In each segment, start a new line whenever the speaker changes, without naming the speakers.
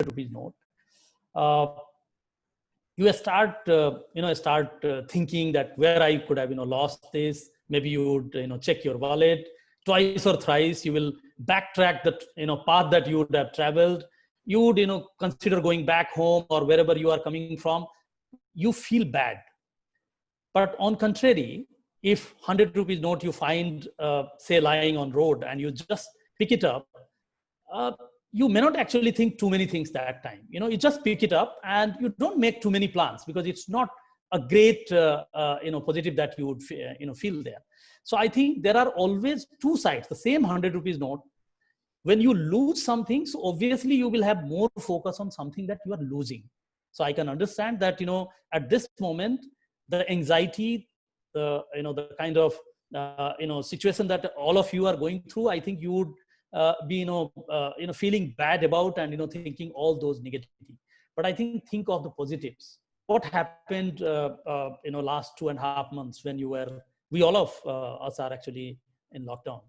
rupees note, you start thinking that where I could have lost this. Maybe you would check your wallet twice or thrice. You will backtrack the path that you would have traveled. You would consider going back home or wherever you are coming from. You feel bad. But on contrary, if 100 rupees note you find say lying on road and you just pick it up, uh, you may not actually think too many things that time. You just pick it up and you don't make too many plans, because it's not a great positive that you would feel there. So I think there are always two sides. The same 100 rupees note, when you lose something, so obviously you will have more focus on something that you are losing. So I can understand that at this moment, the anxiety, the kind of situation that all of you are going through, I think you would be feeling bad about, and thinking all those negativity. But I think of the positives. What happened last 2.5 months, when we all of us are actually in lockdown.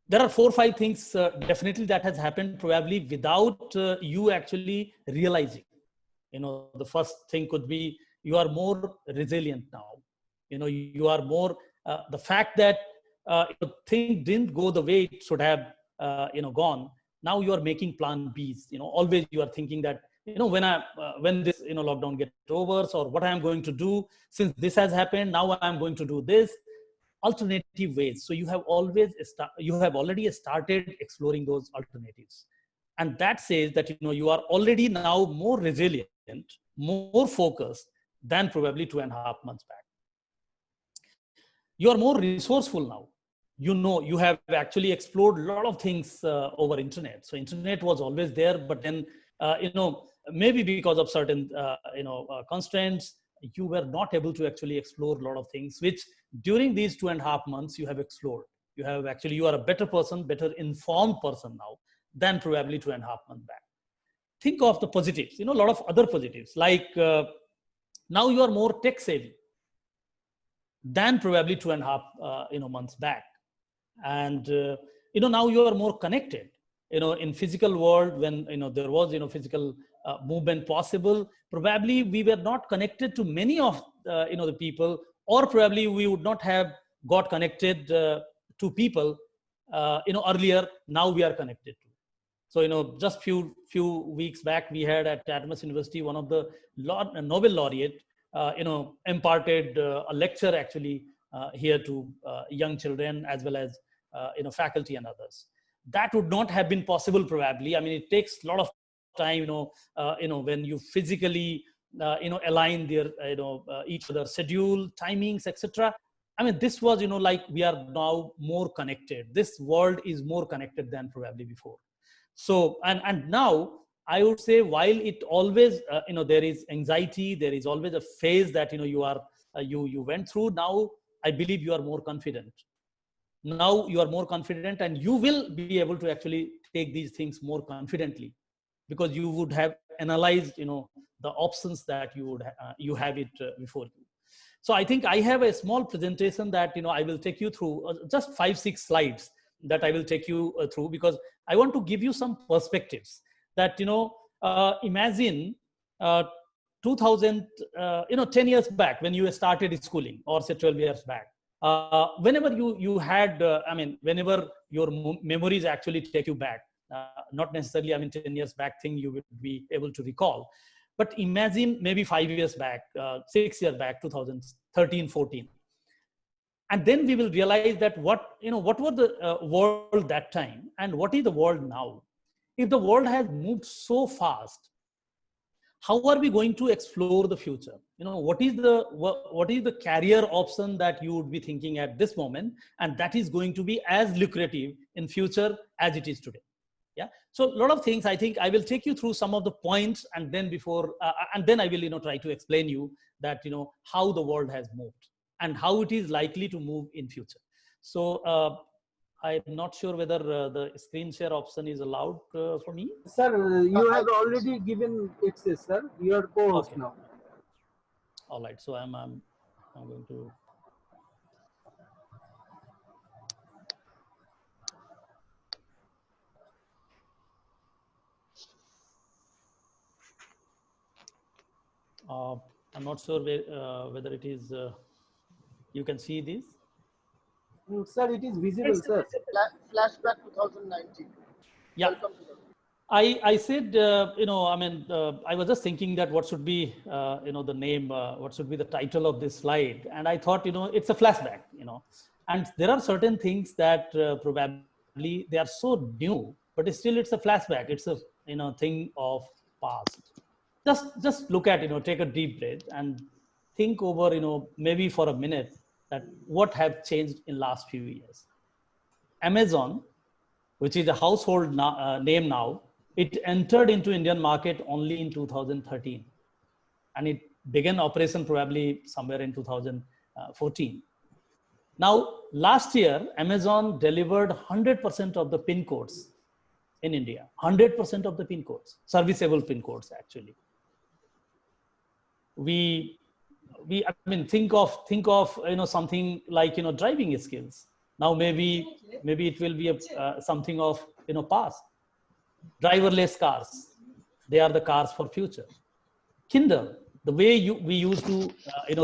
There are 4 or 5 things definitely that has happened, probably without you actually realizing. The first thing could be, you are more resilient now. You are more, the fact that thing didn't go the way it should have gone. Now you are making plan B's. Always you are thinking that when this lockdown gets over, or what I am going to do, since this has happened, now I am going to do this alternative ways. So you have already started exploring those alternatives, and that says that you are already now more resilient, more focused than probably 2.5 months back. You are more resourceful now. You have actually explored a lot of things over internet. So internet was always there, but then maybe because of certain constraints, you were not able to actually explore a lot of things, which during these 2.5 months you have explored. You are a better person, better informed person now than probably 2.5 months back. Think of the positives, a lot of other positives, like now you are more tech savvy than probably 2.5 months back. And now you are more connected in physical world. When there was physical movement possible, probably we were not connected to many of the people, or probably we would not have got connected to people earlier. Now we are connected to. So just few weeks back, we had at Atmos University one of the Nobel laureate imparted a lecture actually here to young children, as well as faculty and others. That would not have been possible probably. I mean, it takes a lot of time, when you physically align their each other schedule, timings, etc. I mean, this was like we are now more connected. This world is more connected than probably before. So and now I would say, while it always there is anxiety, there is always a phase that you went through. Now I believe you are more confident. Now you are more confident, and you will be able to actually take these things more confidently, because you would have analyzed the options that you have it before you. So I think I have a small presentation that I will take you through, just 5-6 slides that I will take you through, because I want to give you some perspectives that imagine 2000 10 years back, when you started schooling, or say 12 years back. Whenever you had, whenever your memories actually take you back, not necessarily, 10 years back thing you would be able to recall, but imagine maybe 5 years back, 6 years back, 2013, 14. And then we will realize that what was the world that time, and what is the world now. If the world has moved so fast, how are we going to explore the future? What is the career option that you would be thinking at this moment, and that is going to be as lucrative in future as it is today? Yeah. So a lot of things, I think I will take you through some of the points, and then I will try to explain you that how the world has moved and how it is likely to move in future. So I'm not sure whether the screen share option is allowed for me.
Sir, you have already given access, sir. You are co-host
Okay.
now.
All right. So I'm going to. I'm not sure whether it is, you can see this.
Sir, it is visible, sir.
Flashback 2019.
Yeah.
Welcome to the
I said, I was just thinking that what should be, the name, what should be the title of this slide. And I thought, it's a flashback, and there are certain things that probably they are so new, but still it's a flashback. It's a, thing of past. Just look at, take a deep breath and think over, maybe for a minute that what have changed in last few years. Amazon, which is a household name now, it entered into Indian market only in 2013, and it began operation probably somewhere in 2014. Now, last year, Amazon delivered 100% of the pin codes in India, 100% of the pin codes, serviceable pin codes actually. We think of something like driving skills. Now maybe it will be something of past. Driverless cars, they are the cars for future. Kindle, the way we used to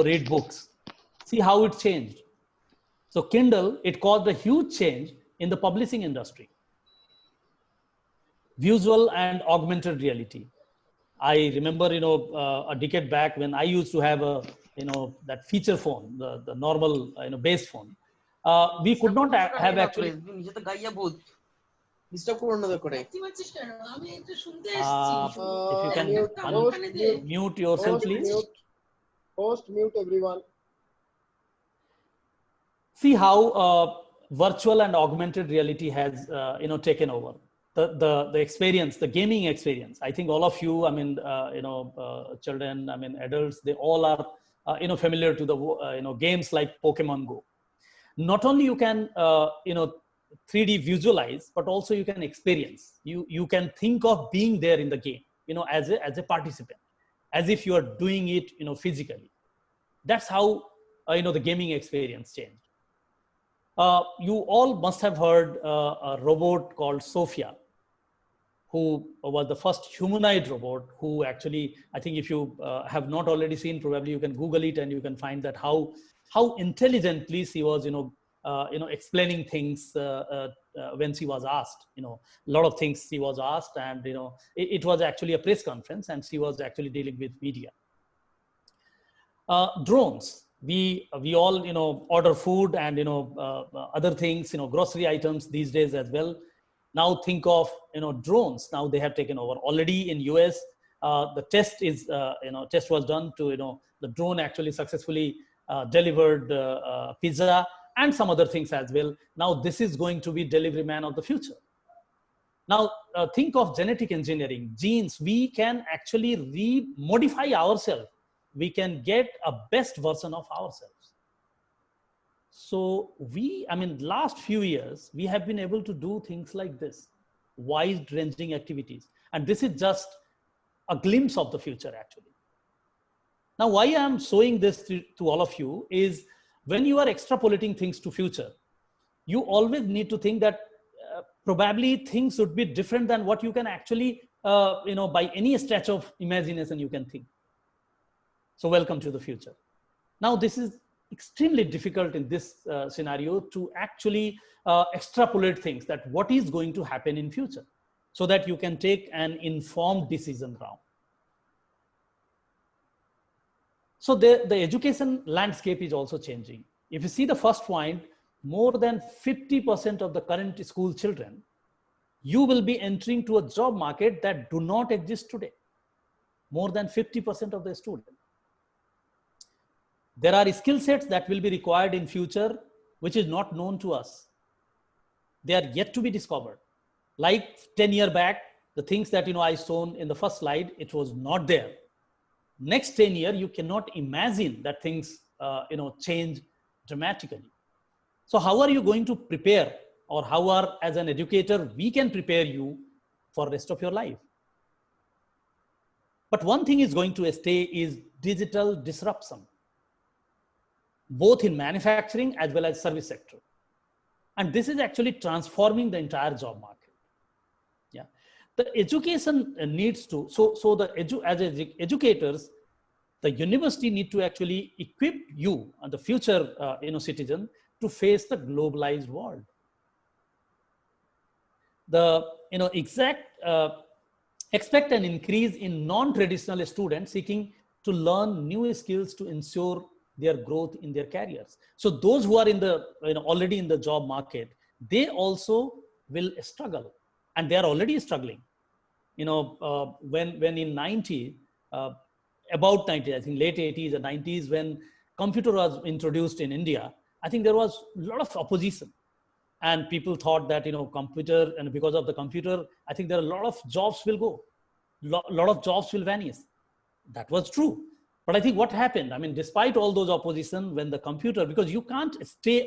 read books, see how it changed. So Kindle, it caused a huge change in the publishing industry. Visual and augmented reality. I remember, a decade back when I used to have a, that feature phone, the normal, base phone. We could not have actually. If you can mute yourself, please.
Host, mute everyone.
See how virtual and augmented reality has, taken over. The experience, the gaming experience. I think all of you, children, adults, they all are, familiar to the, games like Pokemon Go. Not only you can, 3D visualize, but also you can experience. You can think of being there in the game, as a participant, as if you are doing it, physically. That's how, the gaming experience changed. You all must have heard a robot called Sophia, who was the first humanoid robot who actually, I think if you have not already seen, probably you can Google it and you can find that how intelligently she was, explaining things when she was asked, a lot of things she was asked, and, it was actually a press conference and she was actually dealing with media. Drones. We all, order food and, other things, grocery items these days as well. Now think of, drones. Now they have taken over. Already in US, the test was done to, the drone actually successfully delivered pizza and some other things as well. Now this is going to be delivery man of the future. Now think of genetic engineering, genes. We can actually re-modify ourselves. We can get a best version of ourselves. So last few years, we have been able to do things like this, wide-ranging activities. And this is just a glimpse of the future, actually. Now, why I'm showing this to all of you is when you are extrapolating things to future, you always need to think that probably things would be different than what you can actually, by any stretch of imagination you can think. So welcome to the future. Now, this is extremely difficult in this scenario to actually extrapolate things that what is going to happen in future so that you can take an informed decision round. So the education landscape is also changing. If you see the first point, more than 50% of the current school children, you will be entering to a job market that do not exist today. More than 50% of the students. There are skill sets that will be required in future, which is not known to us. They are yet to be discovered. Like 10 years back, the things that I shown in the first slide, it was not there. Next 10 years, you cannot imagine that things change dramatically. So how are you going to prepare, or how as an educator, we can prepare you for the rest of your life? But one thing is going to stay is digital disruption, both in manufacturing as well as service sector. And this is actually transforming the entire job market. Yeah, the education needs to, as educators, the university need to actually equip you and the future citizen to face the globalized world. The expect an increase in non-traditional students seeking to learn new skills to ensure their growth in their careers. So those who are in the already in the job market, they also will struggle, and they are already struggling. When in 90, about 90, I think late 80s and 90s, when computer was introduced in India, I think there was a lot of opposition. And people thought that, computer, and because of the computer, I think there are a lot of jobs will go, lot of jobs will vanish. That was true. But I think what happened, I mean, despite all those opposition, when the computer, because you can't stay,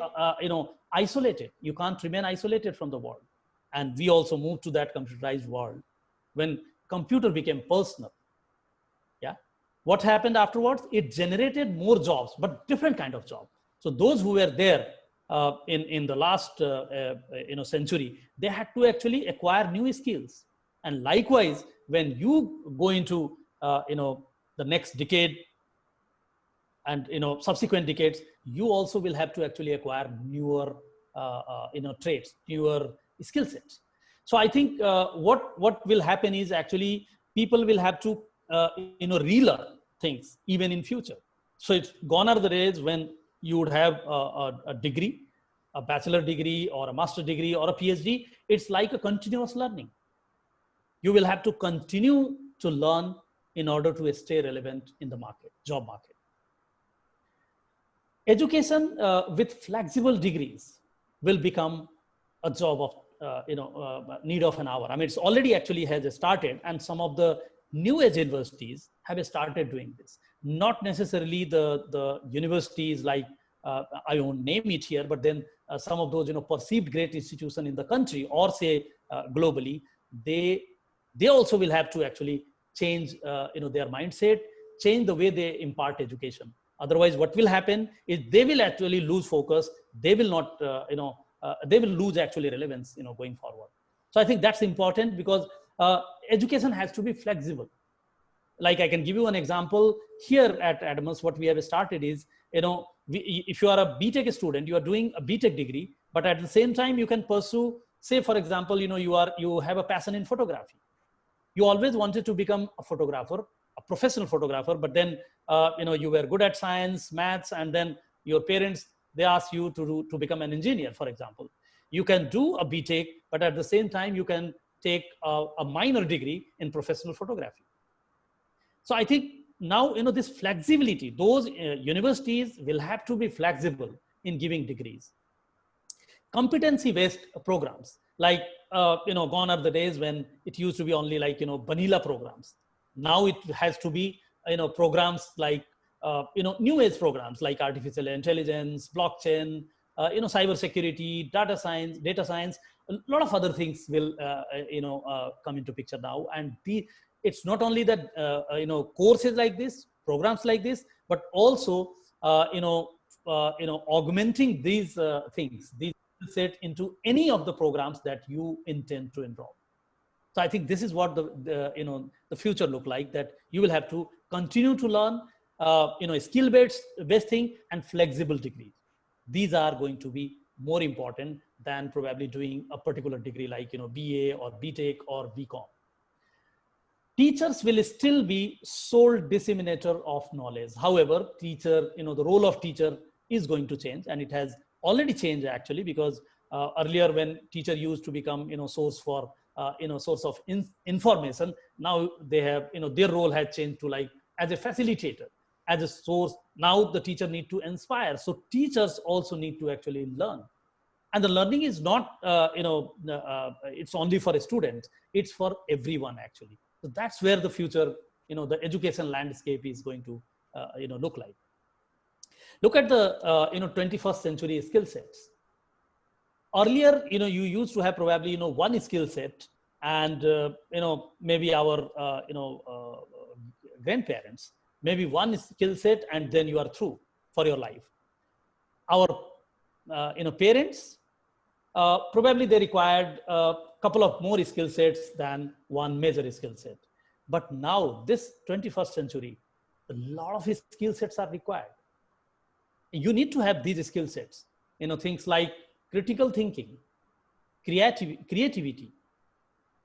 isolated, you can't remain isolated from the world. And we also moved to that computerized world. When computer became personal, yeah, what happened afterwards? It generated more jobs, but different kind of job. So those who were there in the last century, they had to actually acquire new skills. And likewise, when you go into the next decade and subsequent decades, you also will have to actually acquire newer traits, newer skill sets. So I think what will happen is actually people will have to relearn things even in future. So it's gone are the days when you would have a degree, a bachelor degree or a master degree or a PhD. It's like a continuous learning. You will have to continue to learn in order to stay relevant in the market, job market. Education with flexible degrees will become a job of need of an hour. I mean, it's already actually has started, and some of the new age universities have started doing this. Not necessarily the universities like I won't name it here, but then some of those perceived great institutions in the country or say globally, they also will have to actually change their mindset, change the way they impart education. Otherwise, what will happen is they will actually lose focus. They will not they will lose actually relevance going forward. So I think that's important, because education has to be flexible. Like I can give you an example here at Adamas. What we have started is, if you are a BTech student, you are doing a BTech degree, but at the same time you can pursue, say for example, you have a passion in photography. You always wanted to become a photographer, a professional photographer, but then you were good at science, maths, and then your parents, they ask you to become an engineer, for example. You can do a BTech, but at the same time you can take a minor degree in professional photography. So I think now this flexibility, those universities will have to be flexible in giving degrees. Competency-based programs, like gone are the days when it used to be only like vanilla programs. Now it has to be programs like new age programs like artificial intelligence, blockchain, cyber security, data science. A lot of other things will come into picture now. And it's not only that courses like this, programs like this, but also augmenting these things, these set into any of the programs that you intend to enroll. So I think this is what the future look like, that you will have to continue to learn skill-based thing and flexible degrees. These are going to be more important than probably doing a particular degree like BA or BTech or BCom. Teachers will still be sole disseminator of knowledge. However, the role of teacher is going to change, and it has already changed actually, because earlier when teacher used to become source for source of information, now they have their role has changed to like as a facilitator, as a source. Now the teacher need to inspire. So teachers also need to actually learn, and the learning is not it's only for a student, it's for everyone actually. So that's where the future the education landscape is going to look like. Look at the 21st century skill sets. Earlier, you used to have probably one skill set, and maybe our grandparents, maybe one skill set, and then you are through for your life. Our parents, probably they required a couple of more skill sets than one major skill set. But now this 21st century, a lot of skill sets are required. You need to have these skill sets, things like critical thinking, creativity,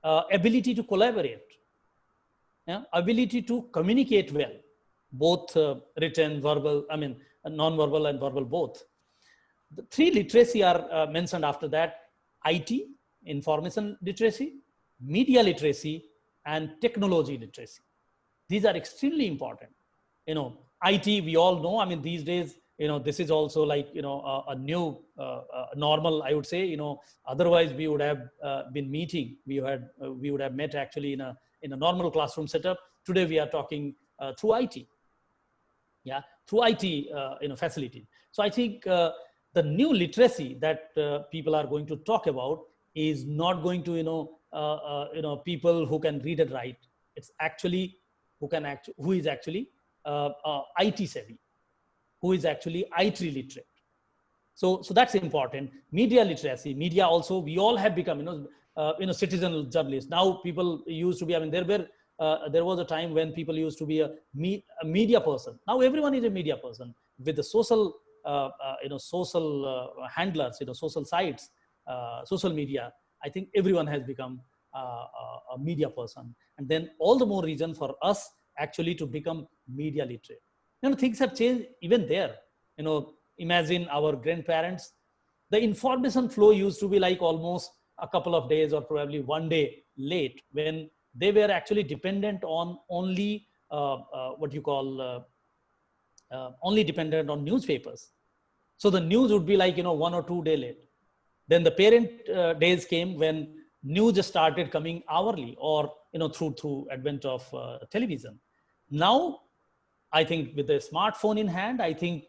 ability to collaborate, ability to communicate well, both written, verbal, non-verbal and verbal both. The three literacy are mentioned after that: IT, information literacy, media literacy, and technology literacy. These are extremely important. IT, we all know, these days, this is also like, a new normal, I would say. Otherwise we would have been meeting. We would have met actually in a normal classroom setup. Today we are talking through IT. Yeah, through IT, facility. So I think the new literacy that people are going to talk about is not going to, people who can read and write. It's actually who is actually IT savvy, who is actually IT literate. So that's important. Media literacy, media also, we all have become, citizen journalists. Now people used to be, there was a time when people used to be a media person. Now everyone is a media person with the social, social handlers, social sites, social media. I think everyone has become a media person. And then all the more reason for us actually to become media literate. Things have changed even there. Imagine our grandparents, the information flow used to be like almost a couple of days or probably one day late, when they were actually dependent on only only dependent on newspapers. So the news would be like 1 or 2 days late. Then the parent days came when news started coming hourly, or through advent of television. Now I think with the smartphone in hand, I think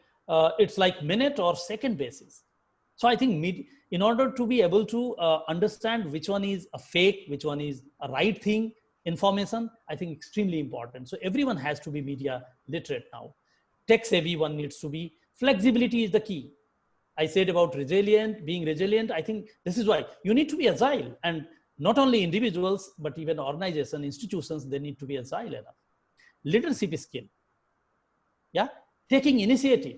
it's like minute or second basis. So I think in order to be able to understand which one is a fake, which one is a right thing, information, I think extremely important. So everyone has to be media literate now. Tech savvy one needs to be. Flexibility is the key. I said about being resilient. I think this is why you need to be agile, and not only individuals, but even organizations, institutions, they need to be agile enough. Leadership skill. Yeah, taking initiative.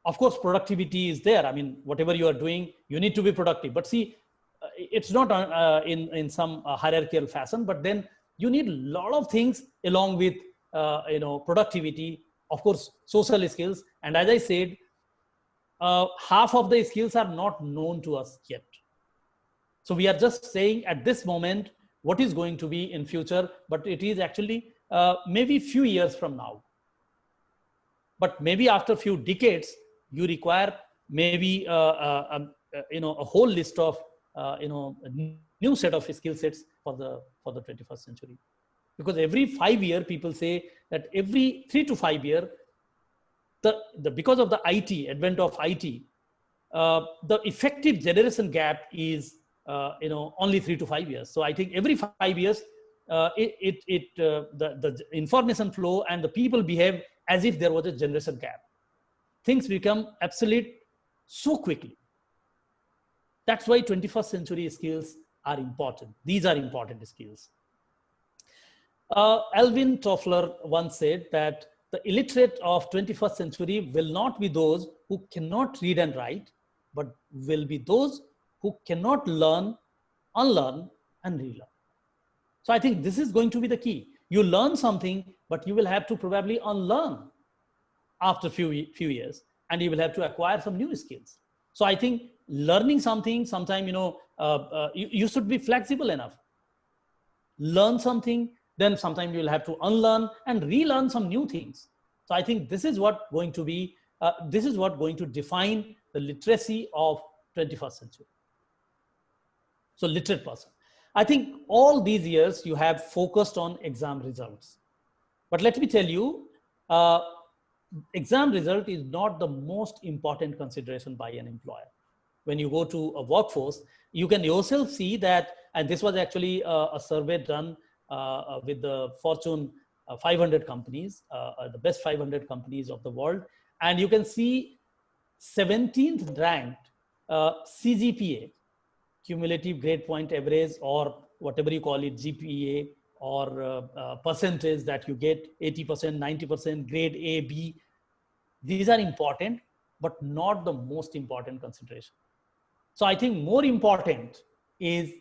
Of course, productivity is there. Whatever you are doing, you need to be productive. But see, it's not in some hierarchical fashion. But then you need a lot of things along with productivity. Of course, social skills. And as I said, half of the skills are not known to us yet. So we are just saying at this moment what is going to be in future, but it is actually maybe few years from now. But maybe after a few decades, you require maybe a whole list of a new set of skill sets for the 21st century. Because every 5 years, people say that every 3 to 5 years, because of the advent of IT, the effective generation gap is only 3 to 5 years. So I think every 5 years, the information flow and the people behave as if there was a generation gap. Things become obsolete so quickly. That's why 21st century skills are important. These are important skills. Alvin Toffler once said that the illiterate of 21st century will not be those who cannot read and write, but will be those who cannot learn, unlearn, and relearn. So I think this is going to be the key. You learn something, but you will have to probably unlearn after few years, and you will have to acquire some new skills. So I think learning something, sometime, you should be flexible enough. Learn something, then sometime you will have to unlearn and relearn some new things. So I think this is what going to be, this is what going to define the literacy of 21st century. So literate person. I think all these years you have focused on exam results. But let me tell you, exam result is not the most important consideration by an employer. When you go to a workforce, you can yourself see that, and this was actually a survey done with the Fortune 500 companies, the best 500 companies of the world. And you can see 17th ranked CGPA, cumulative grade point average, or whatever you call it, GPA, or percentage that you get, 80%, 90%, grade A, B. These are important, but not the most important consideration. So I think more important is,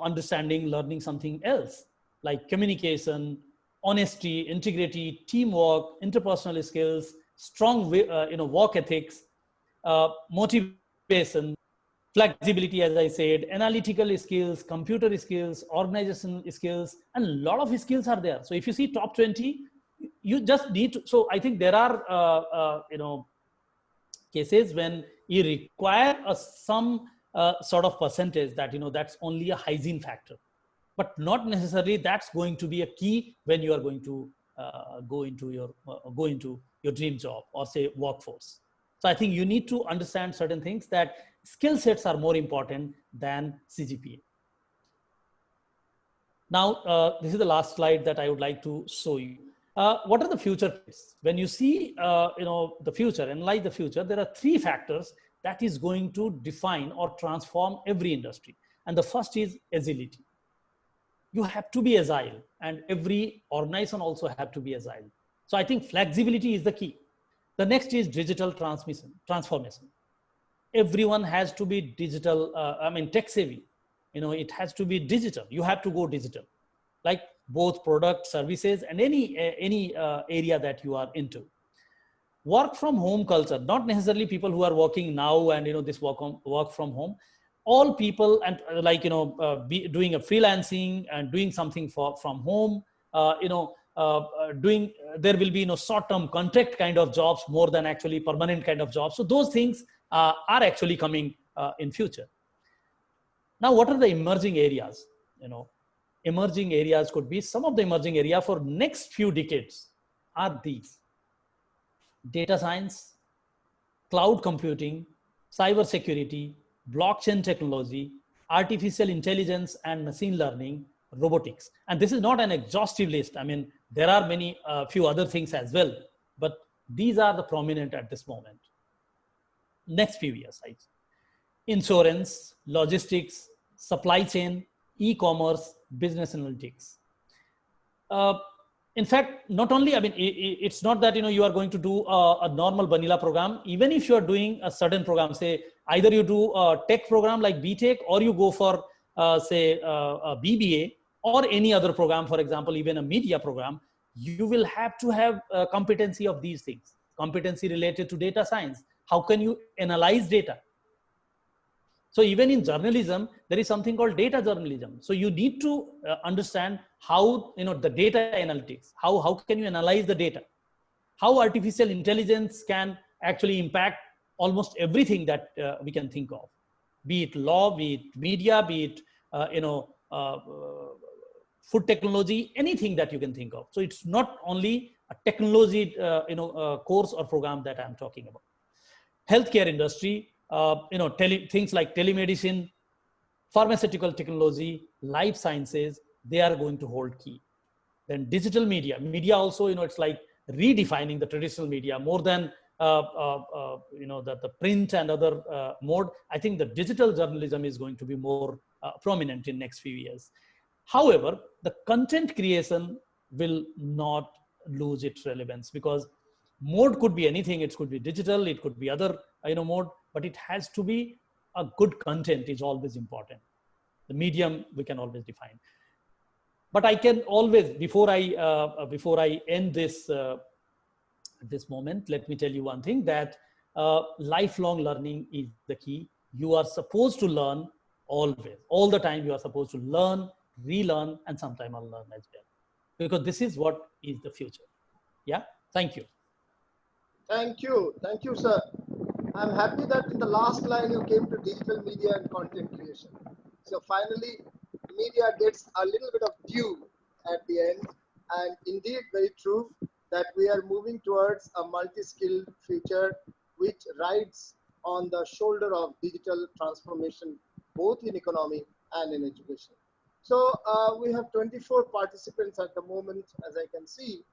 understanding, learning something else like communication, honesty, integrity, teamwork, interpersonal skills, strong, work ethics, motivation, flexibility, as I said, analytical skills, computer skills, organization skills, and a lot of skills are there. So if you see top 20, you just need to. So I think there are, cases when you require some sort of percentage that, that's only a hygiene factor, but not necessarily that's going to be a key when you are going to go into your dream job or say workforce. So I think you need to understand certain things, that skill sets are more important than CGPA. Now, this is the last slide that I would like to show you. What are the future trends? When you see, the future, analyze the future, there are three factors that is going to define or transform every industry. And the first is agility. You have to be agile, and every organization also have to be agile. So I think flexibility is the key. The next is digital transformation. Everyone has to be digital, tech savvy. It has to be digital. You have to go digital, like both product, services, and any area that you are into. Work from home culture, not necessarily people who are working now and this work from home. All people, and be doing a freelancing and doing something from home, there will be short-term contract kind of jobs more than actually permanent kind of jobs. So those things are actually coming in future. Now, what are the emerging areas? Emerging areas could be, some of the emerging area for next few decades are these: data science, cloud computing, cyber security, blockchain technology, artificial intelligence and machine learning, robotics. And this is not an exhaustive list. There are many few other things as well, but these are the prominent at this moment. Next few years, insurance, logistics, supply chain, e-commerce, business analytics. In fact, not only, it's not that, you are going to do a normal vanilla program. Even if you are doing a certain program, say, either you do a tech program like BTech, or you go for, say, a BBA, or any other program, for example, even a media program, you will have to have a competency of these things. Competency related to data science. How can you analyze data? So even in journalism, there is something called data journalism. So you need to understand how, the data analytics, how can you analyze the data? How artificial intelligence can actually impact almost everything that we can think of, be it law, be it media, be it, food technology, anything that you can think of. So it's not only a technology, course or program that I'm talking about. Healthcare industry, things like telemedicine, pharmaceutical technology, life sciences, they are going to hold key. Then digital media also, it's like redefining the traditional media more than, the print and other mode. I think the digital journalism is going to be more prominent in next few years. However, the content creation will not lose its relevance, because mode could be anything. It could be digital, it could be other, mode, but it has to be a good content is always important. The medium we can always define. But I can always, before I end this, this moment, let me tell you one thing, that lifelong learning is the key. You are supposed to learn always, all the time. You are supposed to learn, relearn, and sometime unlearn as well, because this is what is the future. Yeah, thank you.
Thank you, sir. I'm happy that in the last line you came to digital media and content creation. So finally, media gets a little bit of due at the end, and indeed very true that we are moving towards a multi-skilled future which rides on the shoulder of digital transformation, both in economy and in education. So we have 24 participants at the moment, as I can see,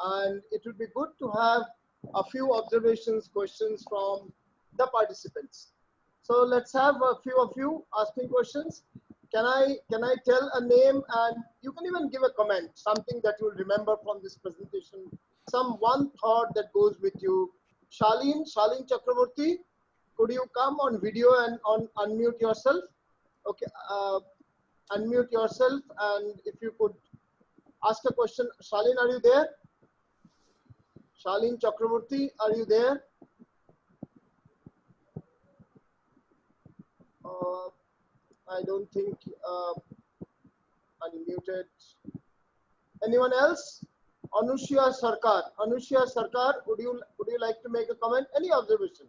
and it would be good to have a few observations, questions from the participants. So let's have a few of you asking questions. can I tell a name, and you can even give a comment, something that you'll remember from this presentation, some one thought that goes with you. Shalin Chakraborty, could you come on video and unmute yourself? Okay, unmute yourself, and if you could ask a question. Shalin, are you there? Shalin Chakraborty, are you there? I don't think unmuted. Anyone else? Anushya Sarkar, would you like to make a comment? Any observation?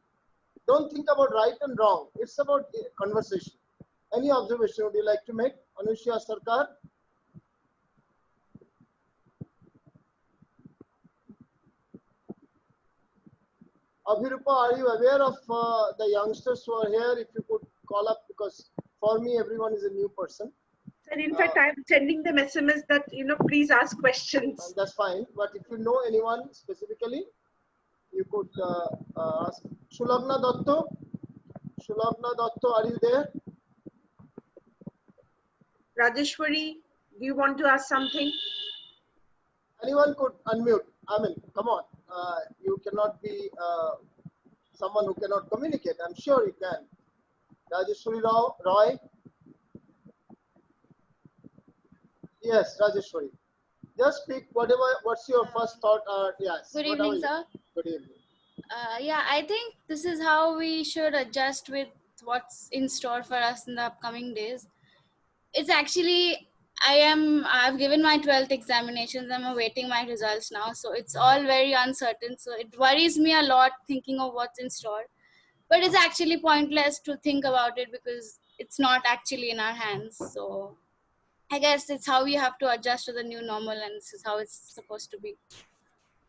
Don't think about right and wrong. It's about conversation. Any observation would you like to make? Anushya Sarkar. Abhirupa, are you aware of the youngsters who are here? If you could call up, because for me, everyone is a new person.
And in fact, I'm sending them SMS that, please ask questions.
That's fine. But if you know anyone specifically, you could ask. Shulagna Datto, are you there?
Rajeshwari, do you want to ask something?
Anyone could unmute. I mean, come on. You cannot be someone who cannot communicate. I'm sure you can. Rajeshwari Roy. Yes, Rajeshwari. Just speak whatever. What's your first thought? Yes.
Good evening, sir.
Good evening.
Yeah, I think this is how we should adjust with what's in store for us in the upcoming days. It's actually, I've given my 12th examinations. I'm awaiting my results now. So it's all very uncertain. So it worries me a lot thinking of what's in store. But it's actually pointless to think about it because it's not actually in our hands. So I guess it's how we have to adjust to the new normal, and this is how it's supposed to be.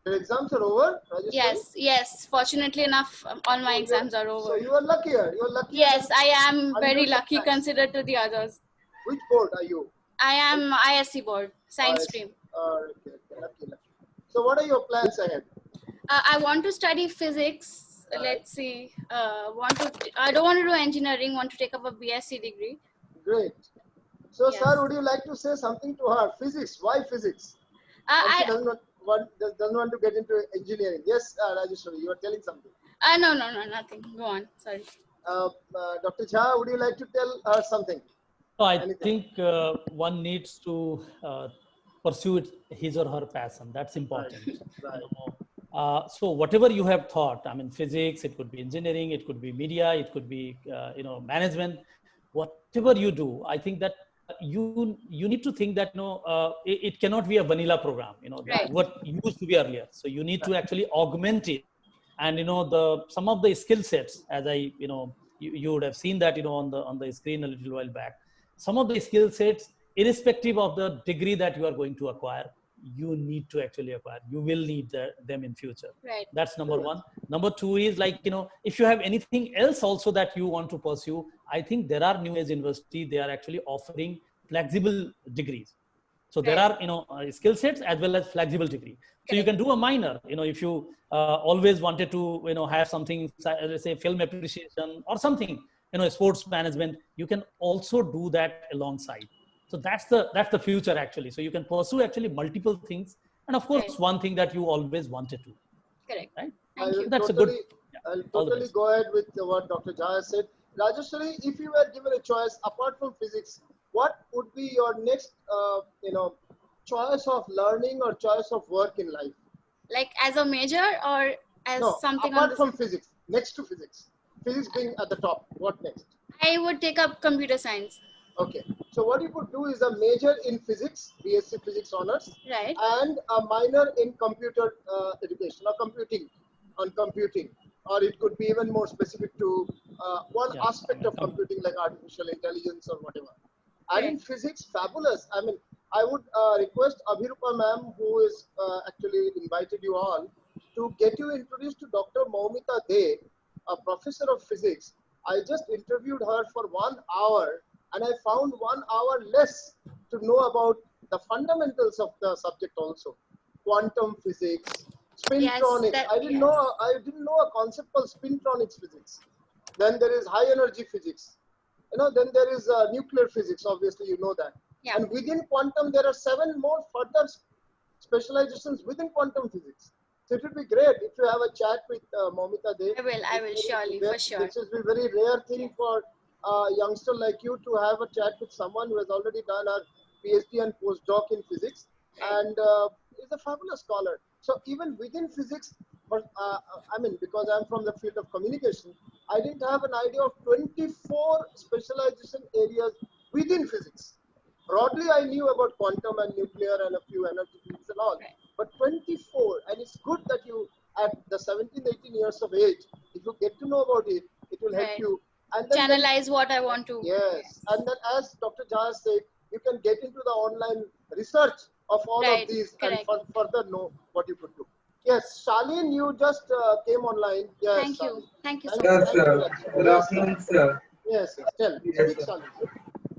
Your exams are over?
Yes. Fortunately enough, all my exams are over.
So you are luckier. You are lucky.
Yes, I am very lucky considered to the others.
Which board are you?
I am ISC board, science stream.
Okay. Lucky. So what are your plans ahead?
I want to study physics. Let's see. I don't want to do engineering. Want to take up a BSc degree.
Great. So,
Yes.
sir, would you like to say something to her? Physics. Why physics? She doesn't want to get into engineering. Yes, Rajeshwari, you are telling something.
No, nothing. Go on. Sorry.
Dr. Jha, would you like to tell her something?
I think one needs to pursue his or her passion. That's important.
Right.
So whatever you have thought, I mean, physics, it could be engineering, it could be media, it could be, management, whatever you do, I think that you need to think that, it cannot be a vanilla program,
Right.
what used to be earlier. So you need to actually augment it. And, some of the skill sets, as you would have seen that, on the screen a little while back, some of the skill sets, irrespective of the degree that you are going to acquire, you need to actually acquire. You will need them in future.
Right.
That's number one. Number two is if you have anything else also that you want to pursue, I think there are new age university, they are actually offering flexible degrees. So there are, skill sets as well as flexible degree. So you can do a minor, if you always wanted to, have something, let's say film appreciation or something, sports management, you can also do that alongside. So that's the future actually. So you can pursue actually multiple things. And of course, one thing that you always wanted to.
Correct.
Right?
That's
totally,
I'll totally go ahead with what Dr. Jha said. Rajeshwari, if you were given a choice apart from physics, what would be your next, choice of learning or choice of work in life?
Like as a major or as something
apart from physics, next to physics. Physics being at the top, what next?
I would take up computer science.
Okay, so what you could do is a major in physics, BSc Physics Honors,
Right.
and a minor in computer education or computing, or it could be even more specific to one aspect of computing like artificial intelligence or whatever. And in physics, fabulous. I mean, I would request Abhirupa ma'am, who is actually invited you all, to get you introduced to Dr. Moumita De, a professor of physics. I just interviewed her for 1 hour, and I found 1 hour less to know about the fundamentals of the subject also. Quantum physics, spintronics. I didn't know a concept called spintronics physics. Then there is high energy physics. then there is nuclear physics, obviously, you know that.
Yeah.
And within quantum, there are 7 more further specializations within quantum physics. So it would be great if you have a chat with Momita De.
I will surely, for sure.
This is a very rare thing for a youngster like you to have a chat with someone who has already done a PhD and postdoc in physics, and is a fabulous scholar. So even within physics, because I'm from the field of communication, I didn't have an idea of 24 specialization areas within physics. Broadly, I knew about quantum and nuclear and a few energy fields and all, but 24, and it's good that you, at the 17, 18 years of age, if you get to know about it, it will help you. And then
channelize what I want to.
Yes, and then as Dr. Jha said, you can get into the online research of all of these and further know what you could do. Yes, Shalin, you just came online. Yes,
Thank you.
Shalin.
Thank you so
Yes,
much.
sir. Good afternoon, sir.
Yes, tell.
Yes,
Speak,
sir.
Shalin.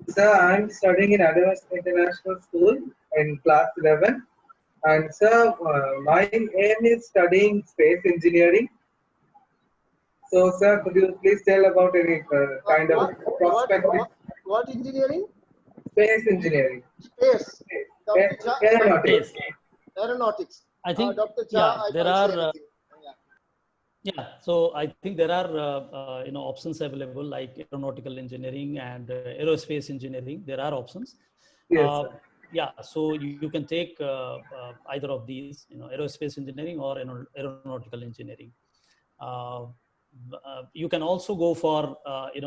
Sir, I'm studying in Adams International School in class 11. And sir, my aim is studying space engineering. So, sir, could you please tell about any kind of prospect?
What engineering?
Space engineering.
Space. Dr. Jha,
Aeronautics.
Aeronautics.
I think
Dr. Jha,
yeah,
I
there
can't say
are
anything.
yeah, so I think there are options available like aeronautical engineering and aerospace engineering. There are options.
Yes, sir.
Yeah, so you can take either of these, aerospace engineering or aeronautical engineering. You can also go for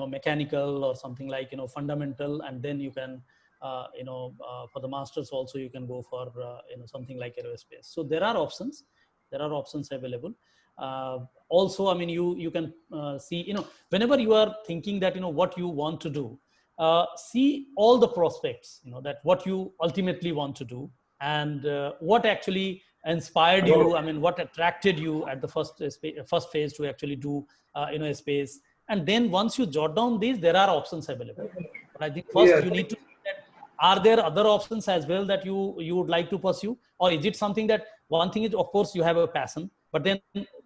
mechanical or something like fundamental, and then you can for the masters also you can go for something like aerospace. So there are options. There are options available. Also, I mean, you can see, whenever you are thinking that what you want to do, see all the prospects, that what you ultimately want to do, and what actually inspired you. I mean, what attracted you at the first phase to actually do a space. And then once you jot down these, there are options available. But I think first you need to see that are there other options as well that you would like to pursue, or is it something that one thing is, of course, you have a passion, but then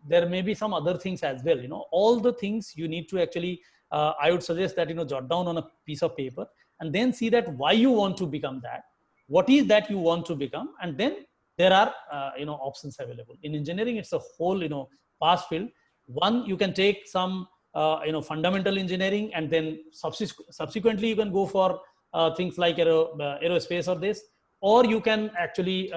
there may be some other things as well. All the things you need to actually, I would suggest that jot down on a piece of paper, and then see that why you want to become that, what is that you want to become, and then there are options available. In engineering, it's a whole vast field. One, you can take some fundamental engineering, and then subsequently you can go for things like aerospace or this, or you can actually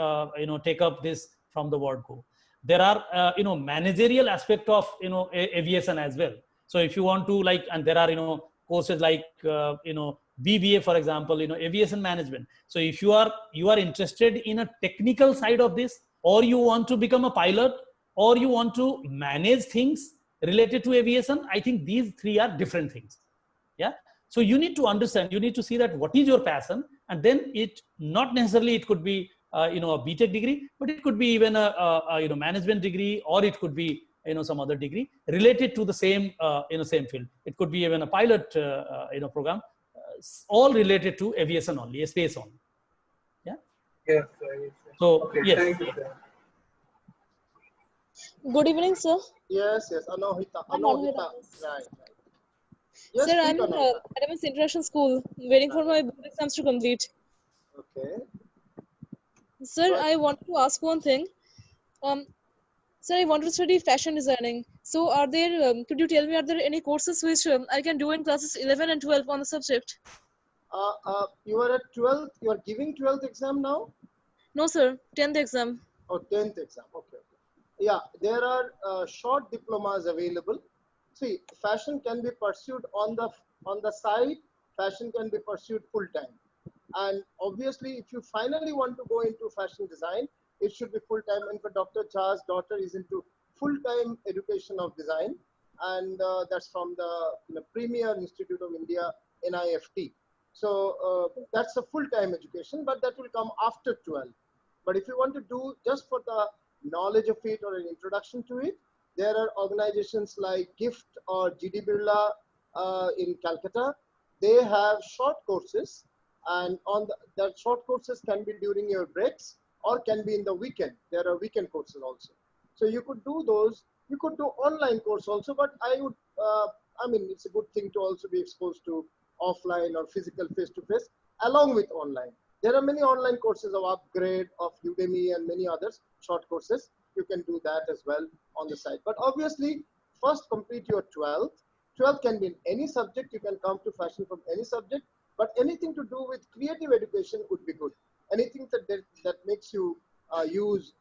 take up this from the word go. There are managerial aspect of aviation as well. So if you want to and there are courses like BBA, for example, aviation management. So if you are interested in a technical side of this, or you want to become a pilot, or you want to manage things related to aviation, I think these three are different things. Yeah. So you need to understand, you need to see that what is your passion, and then it not necessarily it could be a BTech degree, but it could be even a management degree, or it could be some other degree related to the same same field. It could be even a pilot program, all related to aviation only, space only. Yeah.
Yes, sir. Yes, sir.
So
Okay,
yes.
thank you, sir.
Good evening, sir.
Yes, Anohita.
I'm
Anohita. Right. Yes,
Sir, I'm in
Anohita.
Adams International School, waiting for my board exams to complete.
Okay.
Sir,
Right.
I want to ask one thing. Sir, I want to study fashion designing. So, are there? Could you tell me, are there any courses which I can do in classes 11 and 12 on the subject?
You are at 12th. You are giving 12th exam now?
No, sir. 10th exam.
Oh, 10th exam. Okay. Yeah, there are short diplomas available. See, fashion can be pursued on the side. Fashion can be pursued full time. And obviously, if you finally want to go into fashion design, it should be full time. And for Dr. Jha's daughter is into full time education of design, and that's from the Premier Institute of India, NIFT. So that's a full time education, but that will come after 12. But if you want to do just for the knowledge of it or an introduction to it, there are organizations like GIFT or GD Birla in Calcutta. They have short courses, and that short courses can be during your breaks or can be in the weekend. There are weekend courses also. So you could do those. You could do online course also, but I would, I mean, it's a good thing to also be exposed to offline or physical face-to-face along with online. There are many online courses of Upgrade, of Udemy, and many others, short courses. You can do that as well on the side. But obviously, first complete your 12th. 12th can be in any subject. You can come to fashion from any subject, but anything to do with creative education would be good. Anything that makes you use,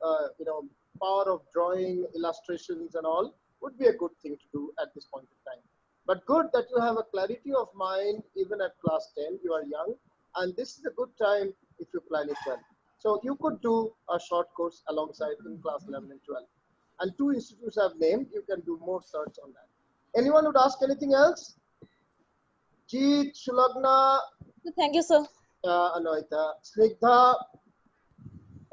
power of drawing, illustrations and all would be a good thing to do at this point in time. But good that you have a clarity of mind even at class 10. You are young, and this is a good time if you plan it well. So you could do a short course alongside in class 11 and 12. And 2 institutes I've named, you can do more search on that. Anyone would ask anything else? Jeet, Shulagna,
Thank you, sir.
Anoita, Snigdha.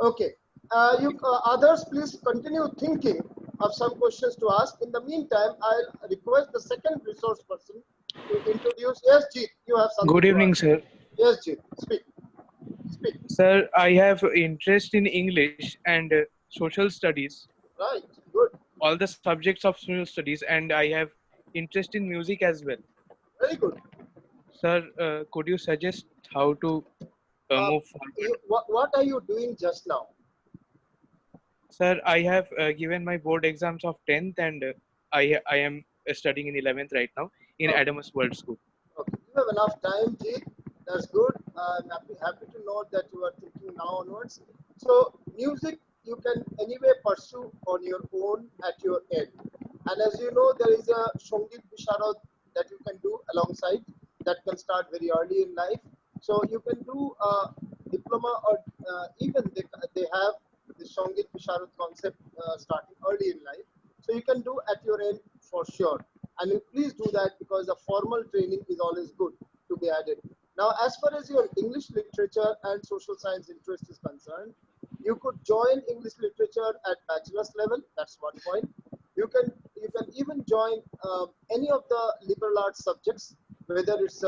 Okay. Others, please continue thinking of some questions to ask. In the meantime, I'll request the second resource person to introduce. Yes, Jeet, you have something.
Good evening,
to ask.
sir.
Yes, Jeet, speak. Speak.
Sir, I have interest in English and social studies,
Right, good.
all the subjects of social studies, and I have interest in music as well.
Very good.
Sir, could you suggest how to move forward?
What are you doing just now?
Sir, I have given my board exams of 10th and I am studying in 11th right now in
Okay.
Adamus World School.
Okay, you have enough time, Jeet. That's good. I'm happy to know that you are thinking now onwards. So music you can anyway pursue on your own at your end. And as you know, there is a Shongit Bisharad that you can do alongside that can start very early in life. So you can do a diploma or even they have the Shongit Bisharad concept starting early in life. So you can do at your end for sure. And you please do that because the formal training is always good to be added. Now, as far as your English literature and social science interest is concerned, you could join English literature at bachelor's level. That's one point. You can even join any of the liberal arts subjects, whether it's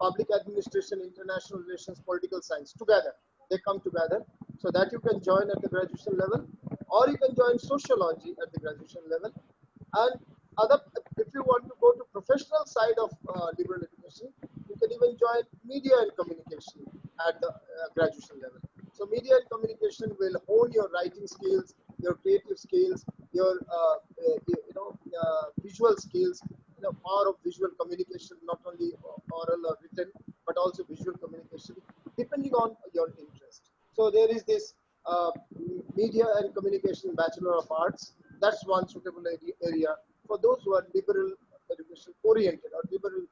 public administration, international relations, political science, together. They come together, so that you can join at the graduation level, or you can join sociology at the graduation level. And if you want to go to professional side of liberal education, you can even join media and communication at the graduation level. So media and communication will hone your writing skills, your creative skills, your visual skills, power of visual communication, not only oral or written, but also visual communication, depending on your interest. So there is this media and communication Bachelor of Arts. That's one suitable area for those who are liberal education oriented or liberal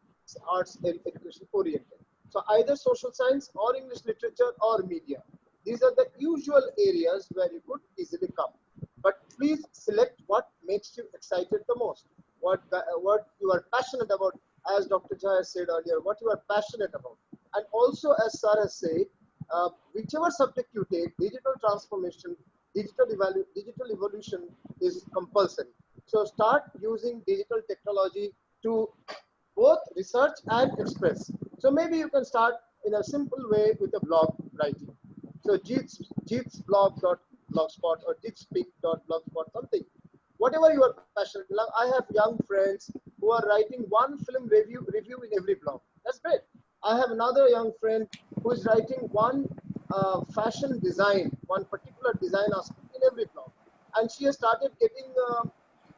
arts education oriented. So either social science or English literature or media. These are the usual areas where you could easily come. But please select what makes you excited the most, what you are passionate about, as Dr. Jha said earlier, what you are passionate about. And also, as Sir has said, whichever subject you take, digital transformation, digital evolution is compulsory. So start using digital technology to both research and express. So maybe you can start in a simple way with a blog writing. So Jeet's blog.blogspot or jeetspeak.blogspot, something. Whatever you are passionate about. I have young friends who are writing one film review in every blog. That's great. I have another young friend who is writing one fashion design, one particular design aspect in every blog. And she has started getting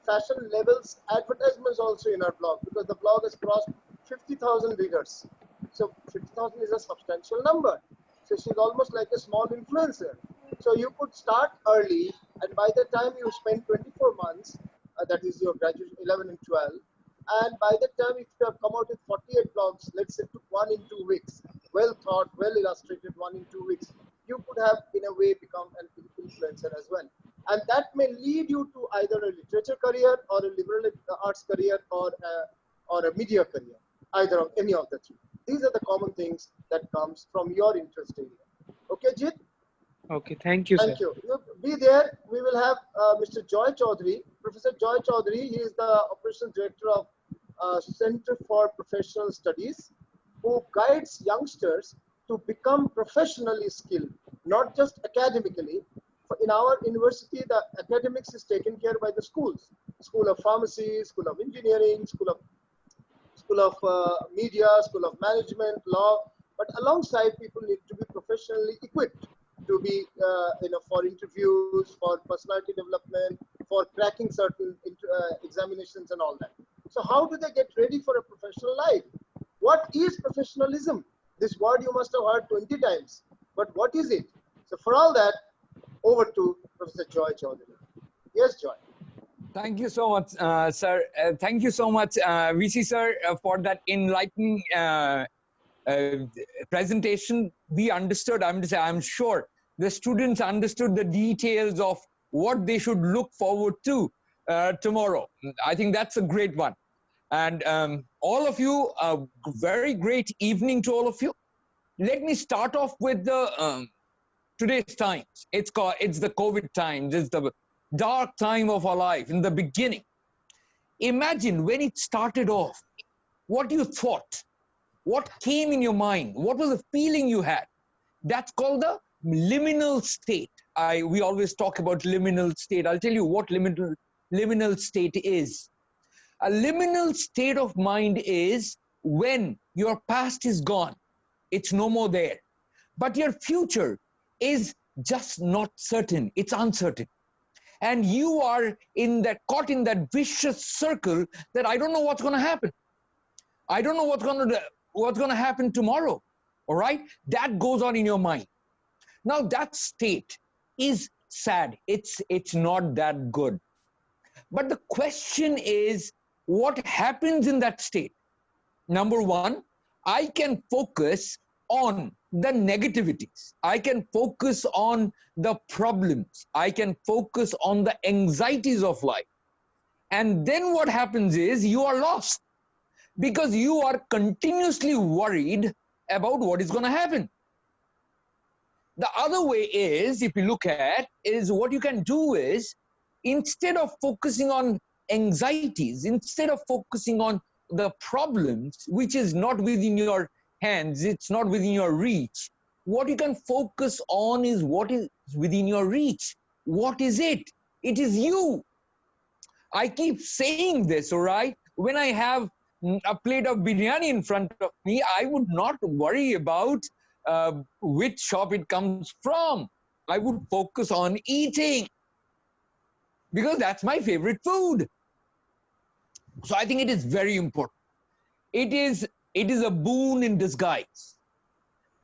fashion levels advertisements also in her blog because the blog has crossed 50,000 readers. So 50,000 is a substantial number. So she's almost like a small influencer. So you could start early, and by the time you spend 24 months, that is your graduation 11 and 12, and by the time if you have come out with 48 blogs, let's say 1 in 2 weeks, well thought, well illustrated 1 in 2 weeks, you could have in a way become an influencer as well. And that may lead you to either a literature career or a liberal arts career or a media career, either of any of the three. These are the common things that comes from your interest area. Okay, Jeet?
Okay, thank you, sir.
Thank you. You be there. We will have Mr. Joy Chaudhary, Professor Joy Chaudhary. He is the Operations Director of Center for Professional Studies, who guides youngsters to become professionally skilled, not just academically. In our university, the academics is taken care by the schools. School of Pharmacy, School of Engineering, School School of Media, School of Management, Law, but alongside people need to be professionally equipped to be, for interviews, for personality development, for cracking certain examinations and all that. So how do they get ready for a professional life? What is professionalism? This word you must have heard 20 times, but what is it? So for all that, over to Professor Joy Chaudhary. Yes, Joy.
Thank you so much, sir. Thank you so much, VC sir, for that enlightening presentation. We understood, I'm sure the students understood the details of what they should look forward to tomorrow. I think that's a great one. And all of you, a very great evening to all of you. Let me start off with the today's times. It's the COVID times. It's the dark time of our life in the beginning. Imagine when it started off, what you thought, what came in your mind, what was the feeling you had. That's called the liminal state. We always talk about liminal state. I'll tell you what liminal state is. A liminal state of mind is when your past is gone, it's no more there, but your future is just not certain, it's uncertain. And you are caught in that vicious circle that I don't know what's going to happen. I don't know what's going to happen tomorrow. All right? That goes on in your mind. Now that state is sad. It's not that good. But the question is, what happens in that state? Number one, I can focus on the negativities. I can focus on the problems. I can focus on the anxieties of life. And then what happens is you are lost because you are continuously worried about what is going to happen. The other way is, if you look at, is what you can do is, instead of focusing on anxieties, instead of focusing on the problems, which is not within your hands, it's not within your reach, what you can focus on is what is within your reach. What is it? It is you. I keep saying this, all right? When I have a plate of biryani in front of me, I would not worry about which shop it comes from. I would focus on eating because that's my favorite food. So I think it is very important. It is a boon in disguise.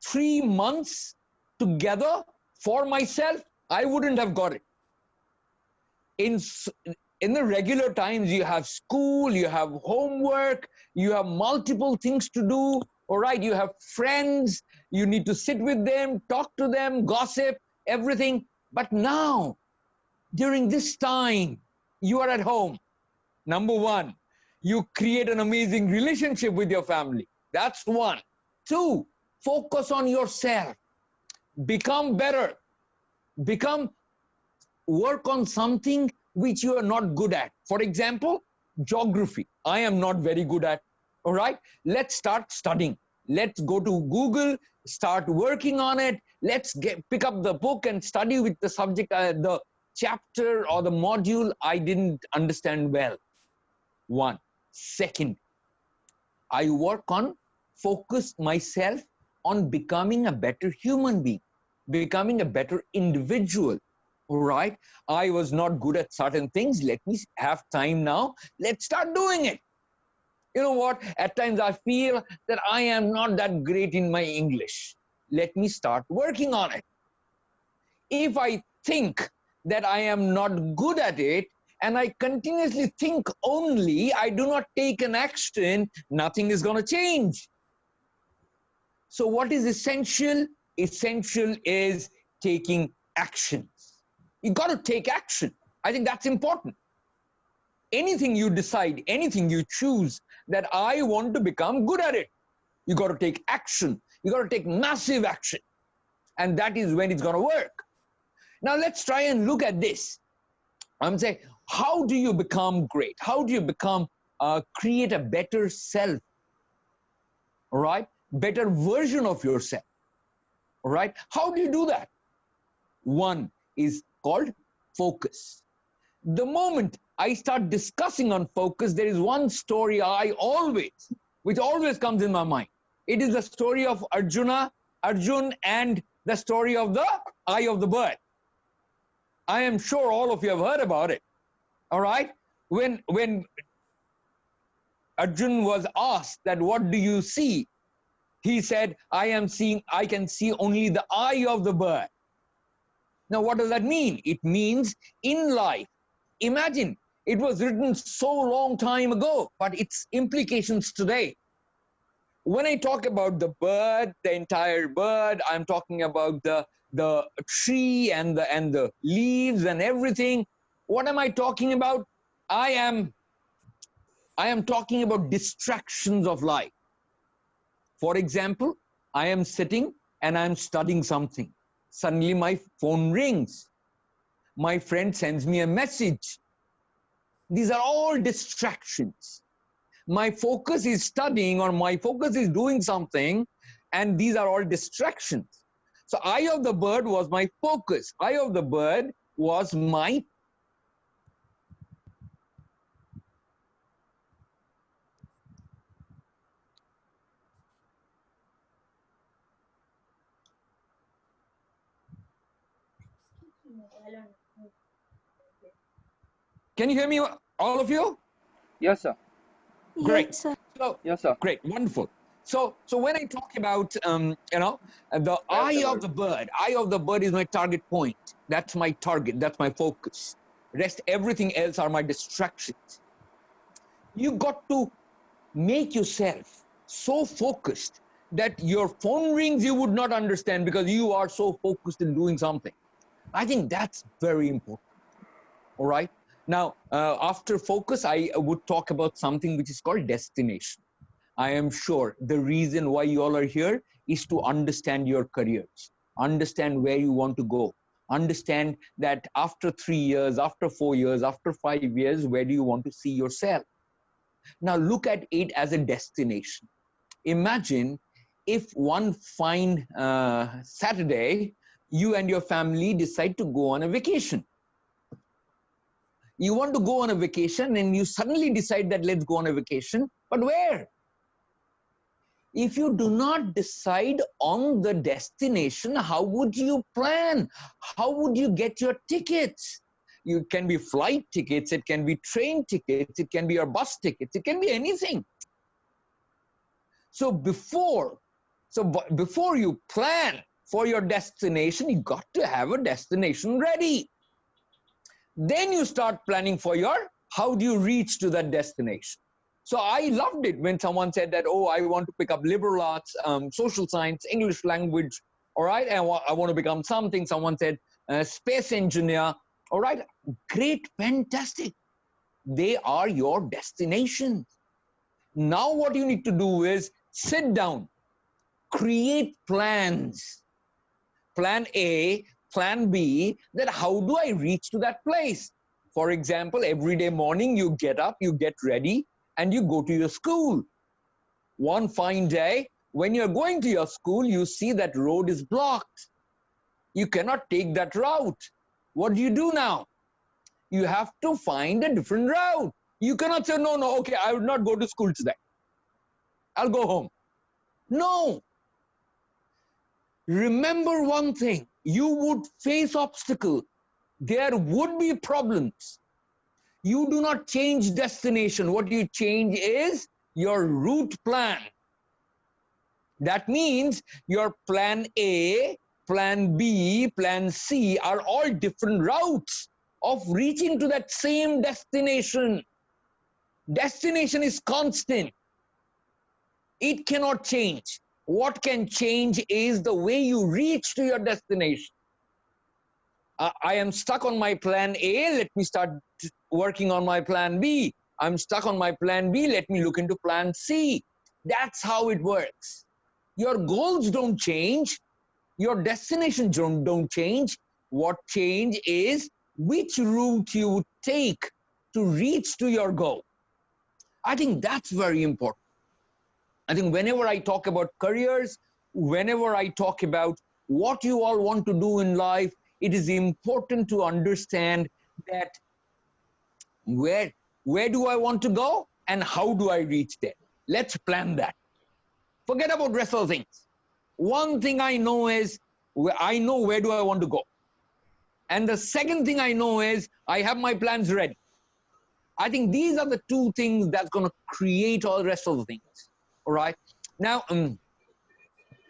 3 months together for myself, I wouldn't have got it. In the regular times, you have school, you have homework, you have multiple things to do, all right? You have friends, you need to sit with them, talk to them, gossip, everything. But now, during this time, you are at home. Number one, you create an amazing relationship with your family. That's one. Two, focus on yourself. Become better. Work on something which you are not good at. For example, geography. I am not very good at. All right? Let's start studying. Let's go to Google, start working on it. Let's pick up the book and study with the subject, the chapter or the module I didn't understand well. One. Second, I work on focus myself on becoming a better human being, becoming a better individual. All right? I was not good at certain things. Let me have time now. Let's start doing it. You know what? At times I feel that I am not that great in my English. Let me start working on it. If I think that I am not good at it, and I continuously think only, I do not take an action, nothing is going to change. So what is essential? Essential is taking actions. You got to take action. I think that's important. Anything you decide, anything you choose that I want to become good at it, you got to take action. You got to take massive action. And that is when it's going to work. Now let's try and look at this. I'm saying, how do you become great? How do you become, create a better self? All right? Better version of yourself. All right? How do you do that? One is called focus. The moment I start discussing on focus, there is one story I always which always comes in my mind. It is the story of Arjun and the story of the eye of the bird. I am sure all of you have heard about it. All right? When Arjun was asked that, what do you see? He said, I can see only the eye of the bird. Now, what does that mean? It means in life, imagine, it was written so long time ago, but its implications today. When I talk about the bird, the entire bird, I'm talking about the tree and the leaves and everything. What am I talking about? I am talking about distractions of life. For example, I am sitting and I'm studying something. Suddenly my phone rings. My friend sends me a message. These are all distractions. My focus is studying, or my focus is doing something, and these are all distractions. So eye of the bird was my focus. Eye of the bird was my Can you hear me, all of you?
Yes, sir.
Great.
Yes, sir.
So,
Yes, sir.
great, wonderful. So when I talk about, the eye of the bird is my target point. That's my target. That's my focus. Rest, everything else are my distractions. You got to make yourself so focused that your phone rings, you would not understand because you are so focused in doing something. I think that's very important. All right. Now, after focus, I would talk about something which is called destination. I am sure the reason why you all are here is to understand your careers, understand where you want to go, understand that after 3 years, after 4 years, after 5 years, where do you want to see yourself? Now, look at it as a destination. Imagine if one fine Saturday, you and your family decide to go on a vacation. You want to go on a vacation and you suddenly decide that let's go on a vacation, but where? If you do not decide on the destination, how would you plan? How would you get your tickets? It can be flight tickets, it can be train tickets, it can be your bus tickets, it can be anything. So before you plan for your destination, you got to have a destination ready. Then you start planning for how do you reach to that destination. So I loved it when someone said that, oh, I want to pick up liberal arts, social science, English language, all right, and I want to become something. Someone said space engineer, all right, great, fantastic. They are your destinations. Now what you need to do is sit down, create plans. Plan A, plan B, that how do I reach to that place? For example, every day morning you get up, you get ready, and you go to your school. One fine day, when you're going to your school, you see that road is blocked. You cannot take that route. What do you do now? You have to find a different route. You cannot say, no, okay, I will not go to school today. I'll go home. No. Remember one thing, you would face obstacles. There would be problems. You do not change destination. What you change is your route plan. That means your plan A, plan B, plan C are all different routes of reaching to that same destination. Destination is constant. It cannot change. What can change is the way you reach to your destination. I am stuck on my plan A, let me start working on my plan B. I'm stuck on my plan B, let me look into plan C. That's how it works. Your goals don't change. Your destinations don't change. What change is which route you take to reach to your goal. I think that's very important. I think whenever I talk about careers, whenever I talk about what you all want to do in life, it is important to understand that where do I want to go and how do I reach there? Let's plan that. Forget about rest of the things. One thing I know is, I know where do I want to go. And the second thing I know is, I have my plans ready. I think these are the two things that's going to create all the rest of the things. All right. Now,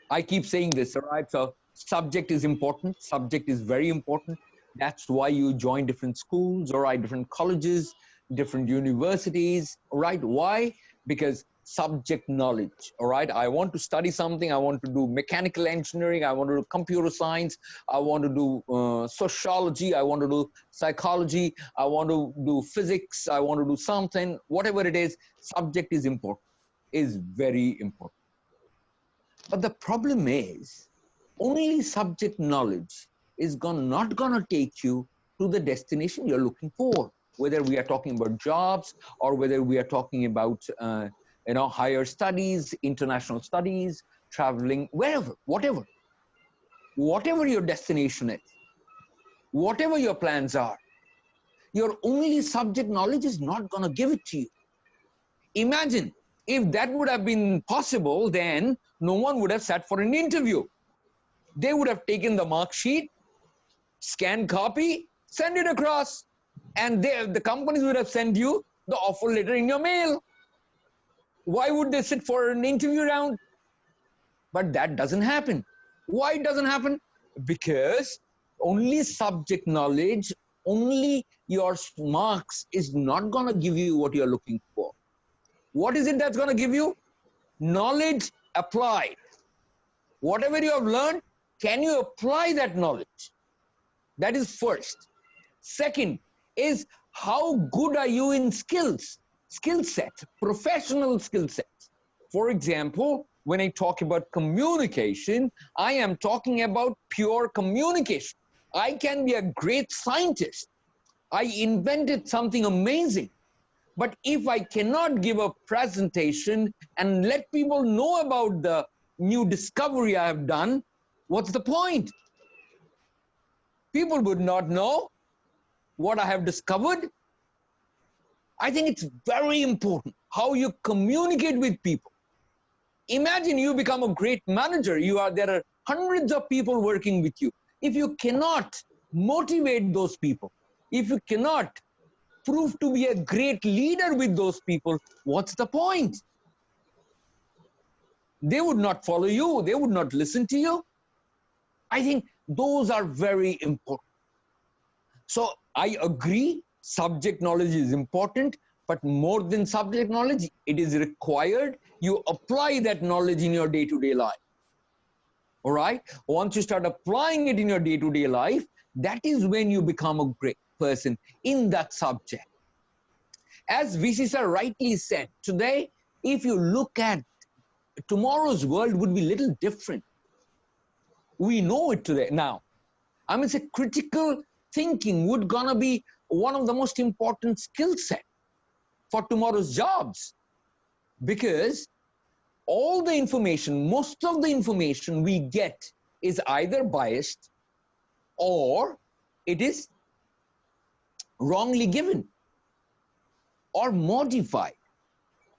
I keep saying this, all right? So subject is important. Subject is very important. That's why you join different schools, all right, different colleges, different universities, all right? Why? Because subject knowledge, all right? I want to study something. I want to do mechanical engineering. I want to do computer science. I want to do sociology. I want to do psychology. I want to do physics. I want to do something, whatever it is, subject is important, is very important. But the problem is, only subject knowledge is not going to take you to the destination you're looking for. Whether we are talking about jobs or whether we are talking about higher studies, international studies, traveling, wherever, whatever your destination is, whatever your plans are, your only subject knowledge is not going to give it to you. Imagine if that would have been possible, then no one would have sat for an interview. They would have taken the mark sheet, scanned copy, send it across, and the companies would have sent you the offer letter in your mail. Why would they sit for an interview round? But that doesn't happen. Why it doesn't happen? Because only subject knowledge, only your marks is not going to give you what you're looking for. What is it that's going to give you? Knowledge applied. Whatever you have learned, can you apply that knowledge? That is first. Second is, how good are you in skills? Skill set, professional skill sets. For example, when I talk about communication, I am talking about pure communication. I can be a great scientist. I invented something amazing. But if I cannot give a presentation and let people know about the new discovery I have done, what's the point? People would not know what I have discovered. I think it's very important how you communicate with people. Imagine you become a great manager. There are hundreds of people working with you. If you cannot motivate those people, if you cannot prove to be a great leader with those people, what's the point? They would not follow you. They would not listen to you. I think those are very important. So I agree, subject knowledge is important, but more than subject knowledge, it is required you apply that knowledge in your day-to-day life. All right? Once you start applying it in your day-to-day life, that is when you become a great person in that subject. As VC sir rightly said, today, if you look at tomorrow's world would be a little different. We know it today. Now, I mean, say critical thinking would gonna be one of the most important skill set for tomorrow's jobs, because all the information, most of the information we get is either biased or it is wrongly given or modified,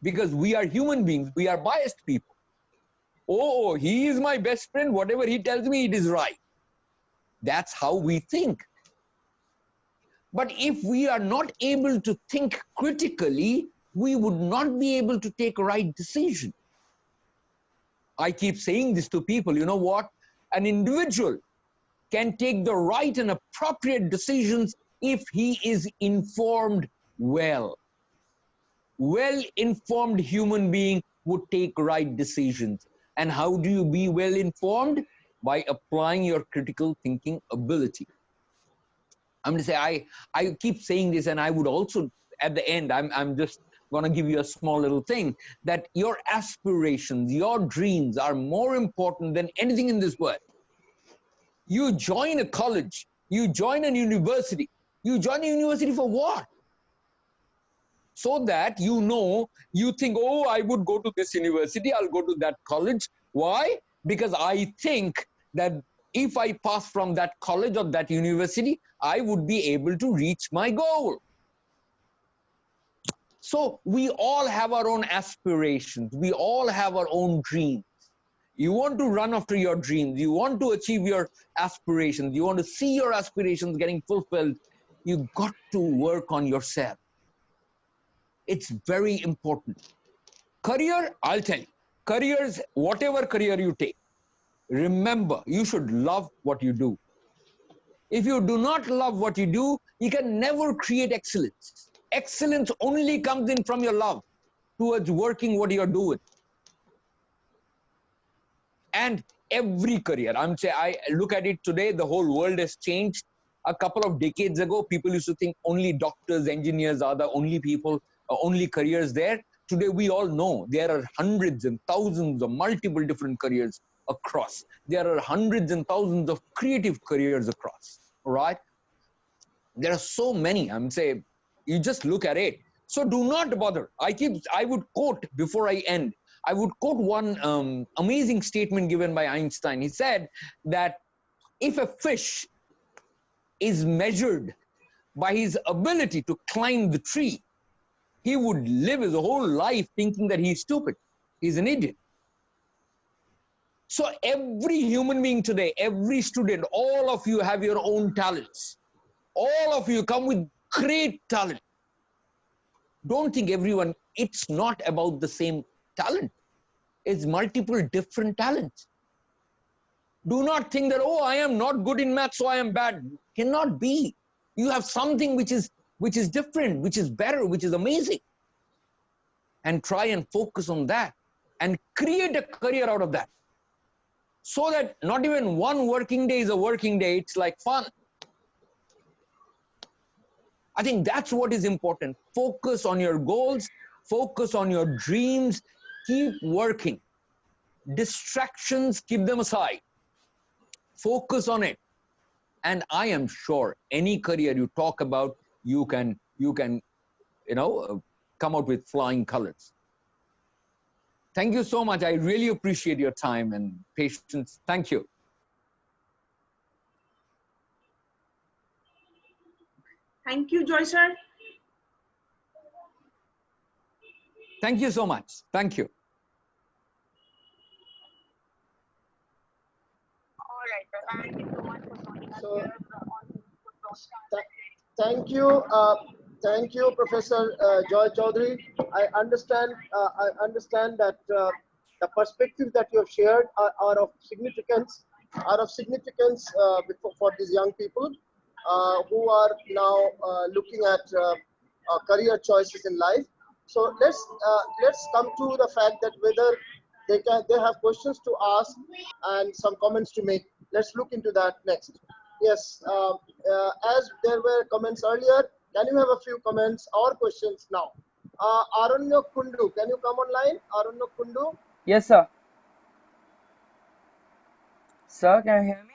because we are human beings, we are biased people. Oh, he is my best friend, whatever he tells me, it is right. That's how we think. But if we are not able to think critically, we would not be able to take a right decision. I keep saying this to people, you know what? An individual can take the right and appropriate decisions if he is informed well. Well-informed human being would take right decisions. And how do you be well-informed? By applying your critical thinking ability. I'm going to say, I keep saying this, and I would also, at the end, I'm just going to give you a small little thing, that your aspirations, your dreams are more important than anything in this world. You join a college, you join a university. You join a university for what? So that you know, you think, oh, I would go to this university, I'll go to that college. Why? Because I think that if I pass from that college or that university, I would be able to reach my goal. So we all have our own aspirations. We all have our own dreams. You want to run after your dreams. You want to achieve your aspirations. You want to see your aspirations getting fulfilled. You got to work on yourself. It's very important. Career, I'll tell you, careers, whatever career you take, remember, you should love what you do. If you do not love what you do, you can never create excellence. Excellence only comes in from your love towards working what you're doing. And every career, I look at it today, the whole world has changed. A couple of decades ago, people used to think only doctors, engineers are the only people, only careers there. Today, we all know there are hundreds and thousands of multiple different careers across. There are hundreds and thousands of creative careers across, right? There are so many, you just look at it. So do not bother. I would quote before I end, I would quote one amazing statement given by Einstein. He said that if a fish is measured by his ability to climb the tree, he would live his whole life thinking that he's stupid. He's an idiot. So every human being today, every student, all of you have your own talents. All of you come with great talent. Don't think everyone, it's not about the same talent. It's multiple different talents. Do not think that, oh, I am not good in math, so I am bad. Cannot be. You have something which is different, which is better, which is amazing. And try and focus on that and create a career out of that. So that not even one working day is a working day, it's like fun. I think that's what is important. Focus on your goals, focus on your dreams, keep working. Distractions, keep them aside. Focus on it. And I am sure any career you talk about, you can come out with flying colors. Thank you so much. I really appreciate your time and patience. Thank you.
Thank you, Joy sir.
Thank you so much. Thank you.
All right, sir. Thank you so much for joining us
So,
here on the broadcast.
Thank you, Professor Joy Chaudhary. I understand that the perspectives that you have shared are of significance. For these young people who are now looking at career choices in life. So let's come to the fact that whether they have questions to ask and some comments to make. Let's look into that next. Yes, as there were comments earlier, can you have a few comments or questions now? Aranya Kundu, can you come online? Aranya Kundu?
Yes, sir. Sir, can you hear me?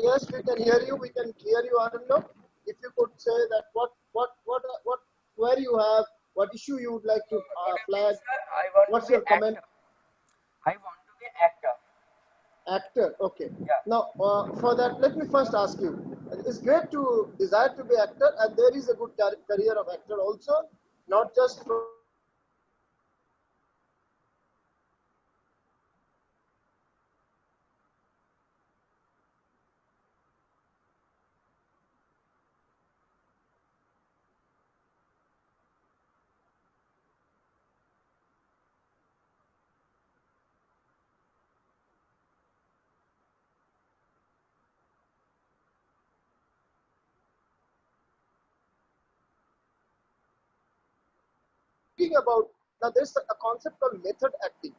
Yes, we can hear you. We can hear you, Aranya. If you could say that what query you have, what issue you would like to flag. What's your comment?
I want to be actor.
Actor, okay.
Yeah.
Now, for that, let me first ask you. It's great to desire to be actor, and there is a good career of actor also, not just from speaking about. Now, there's a concept called method acting,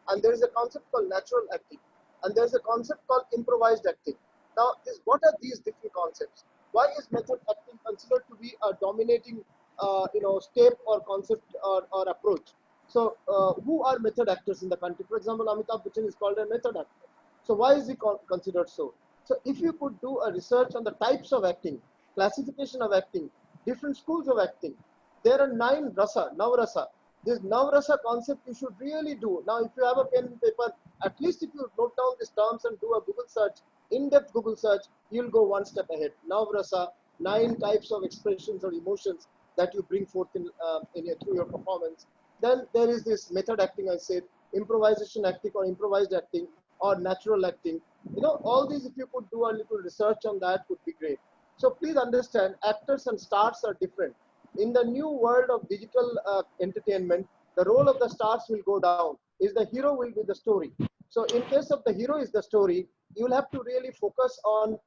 and there is a concept called natural acting, and there's a concept called improvised acting. Now, what are these different concepts? Why is method acting considered to be a dominating, step or concept or approach? So, who are method actors in the country? For example, Amitabh Bachchan is called a method actor. So, why is he considered so? So, if you could do a research on the types of acting, classification of acting, different schools of acting, there are 9 rasa, navrasa. This navrasa concept you should really do. Now, if you have a pen and paper, at least if you note down these terms and do a Google search, in-depth Google search, you'll go one step ahead. Navrasa, 9 types of expressions or emotions that you bring forth through your performance. Then there is this method acting, I said, improvisation acting or improvised acting or natural acting. All these, if you could do a little research on that, would be great. So please understand, actors and stars are different. In the new world of digital entertainment, the role of the stars will go down. Is the hero will be the story. So in case of the hero is the story, you will have to really focus on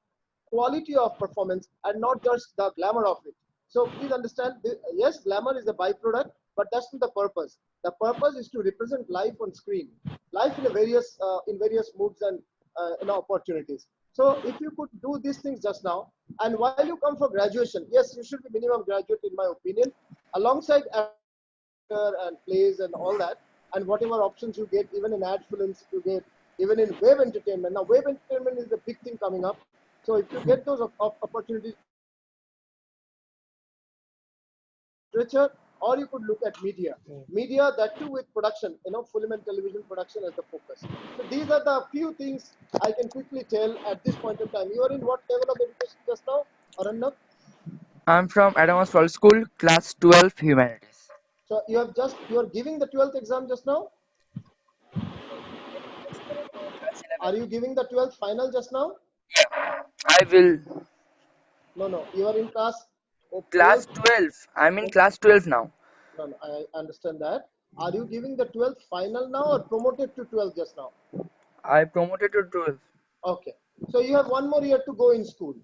quality of performance and not just the glamour of it. So please understand, yes, glamour is a byproduct, but that's not the purpose. The purpose is to represent life on screen, life in various moods and opportunities. So if you could do these things just now, and while you come for graduation, yes, you should be minimum graduate in my opinion, alongside actor and plays and all that, and whatever options you get, even in ad films you get, even in web entertainment. Now web entertainment is the big thing coming up. So if you get those opportunities, literature, or you could look at media. Media, that too with production, film and television production as the focus. So these are the few things I can quickly tell at this point of time. You are in what level of education just now, Arannab?
I'm from Adams World School, class 12 Humanities.
So you are giving the 12th exam just now? Are you giving the 12th final just now?
I will.
No, you are in class
Class 12. I'm in class 12 now.
No, I understand that. Are you giving the 12th final now or promoted to 12 just now?
I promoted to 12.
Okay. So you have one more year to go in school.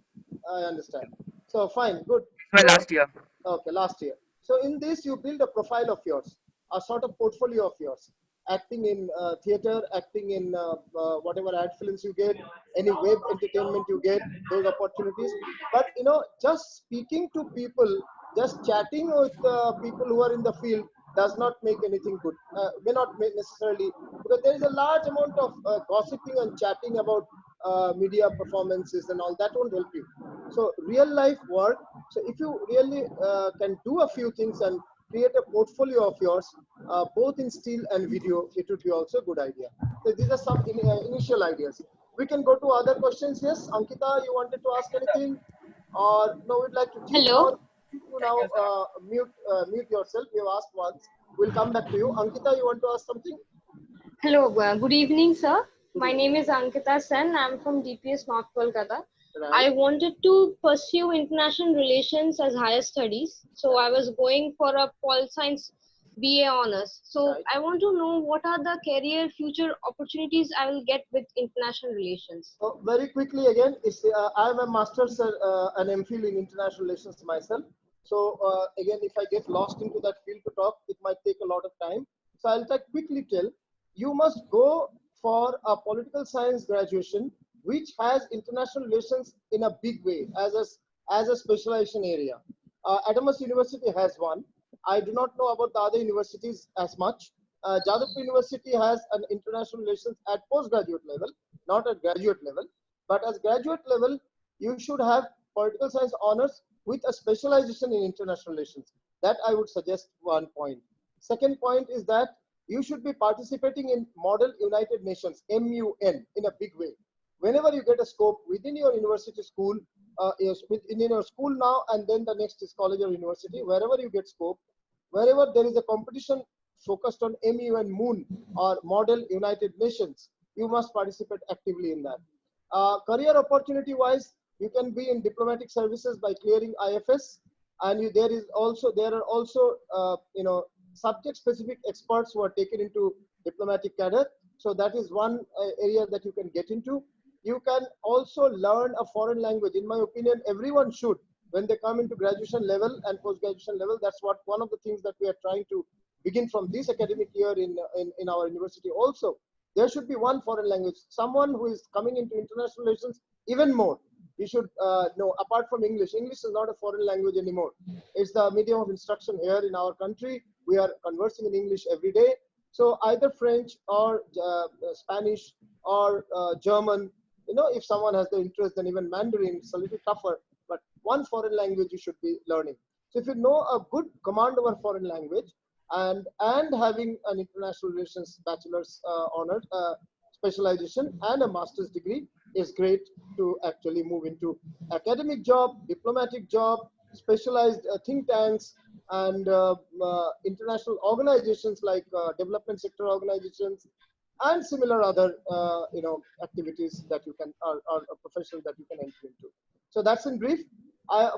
I understand. So fine, good.
My last year.
Okay, last year. So in this, you build a profile of yours, a sort of portfolio of yours. Acting in theater, acting in whatever ad films you get, any web entertainment you get, those opportunities. But just speaking to people, just chatting with people who are in the field does not make anything good. May not make necessarily, because there is a large amount of gossiping and chatting about media performances and all that won't help you. So real life work. So if you really can do a few things and create a portfolio of yours, both in still and video, it would be also a good idea. So these are some initial ideas. We can go to other questions. Yes, Ankita, you wanted to ask anything? Or no, we'd like to
Hello.
You now mute yourself. We have asked once. We'll come back to you. Ankita, you want to ask something?
Hello. Good evening, sir. My name is Ankita Sen. I'm from DPS North Kolkata.
Right.
I wanted to pursue international relations as higher studies. So I was going for a pol science BA honors. So
Right.
I want to know what are the career future opportunities I will get with international relations.
So very quickly again, I am a master's and MPhil in international relations myself. So again, if I get lost into that field to talk, it might take a lot of time. So I'll quickly tell, you must go for a political science graduation, which has international relations in a big way as a specialization area. Adams University has one. I do not know about the other universities as much. Jadavpur University has an international relations at postgraduate level, not at graduate level. But as graduate level, you should have political science honors with a specialization in international relations. That I would suggest one point. Second point is that you should be participating in Model United Nations, MUN, in a big way. Whenever you get a scope within your university school, within your school now, and then the next is college or university, wherever you get scope, wherever there is a competition focused on MUN Moon or Model United Nations, you must participate actively in that. Career opportunity wise, you can be in diplomatic services by clearing IFS, and there are also subject specific experts who are taken into diplomatic cadre. So that is one area that you can get into. You can also learn a foreign language. In my opinion, everyone should, when they come into graduation level and post-graduation level. That's one of the things that we are trying to begin from this academic year in our university also. There should be one foreign language. Someone who is coming into international relations, even more, you should know, apart from English. English is not a foreign language anymore. It's the medium of instruction here in our country. We are conversing in English every day. So either French or Spanish or German, if someone has the interest, then even Mandarin, it's a little tougher, but one foreign language you should be learning. So if you know a good command over foreign language and having an international relations bachelor's honor specialization and a master's degree is great to actually move into academic job, diplomatic job, specialized think tanks, and international organizations like development sector organizations and similar other activities that you can or professions that you can enter into. So that's in brief.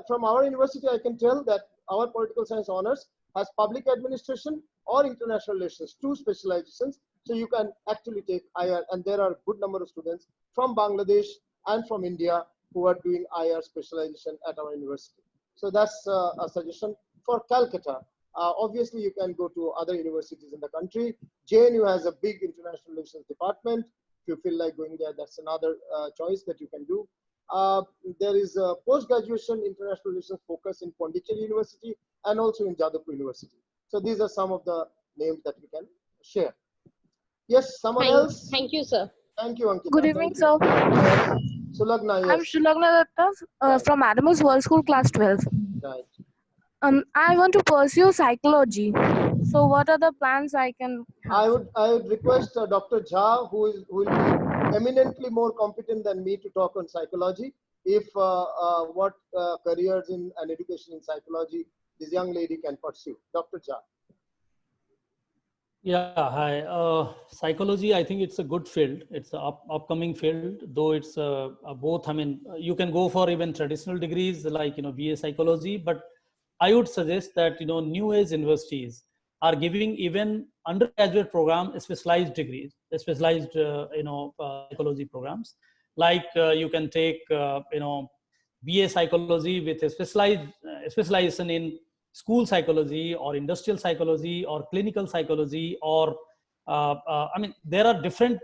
From our university, I can tell that our political science honors has public administration or international relations, 2 specializations. So you can actually take IR, and there are a good number of students from Bangladesh and from India who are doing IR specialization at our university. So that's a suggestion for Calcutta. Obviously, you can go to other universities in the country. JNU has a big international relations department. If you feel like going there, that's another choice that you can do. There is a post-graduation international relations focus in Pondicherry University and also in Jadavpur University. So these are some of the names that we can share. Yes, someone else?
Thank you, sir.
Thank you, Ankita.
Good evening, sir.
Sulagna, yes.
I'm Shulagna Datta from Adamos World School, class 12.
Right.
I want to pursue psychology. So, what are the plans I can have?
I would request Dr. Jha, who will be eminently more competent than me to talk on psychology, if what careers in and education in psychology this young lady can pursue. Dr. Jha.
Yeah, hi. Psychology, I think it's a good field. It's an upcoming field, though it's both. I mean, you can go for even traditional degrees like, BA psychology, but I would suggest that, new age universities are giving even undergraduate program specialized degrees, specialized, psychology programs. Like you can take, BA psychology with a specialization in school psychology or industrial psychology or clinical psychology, or I mean, there are different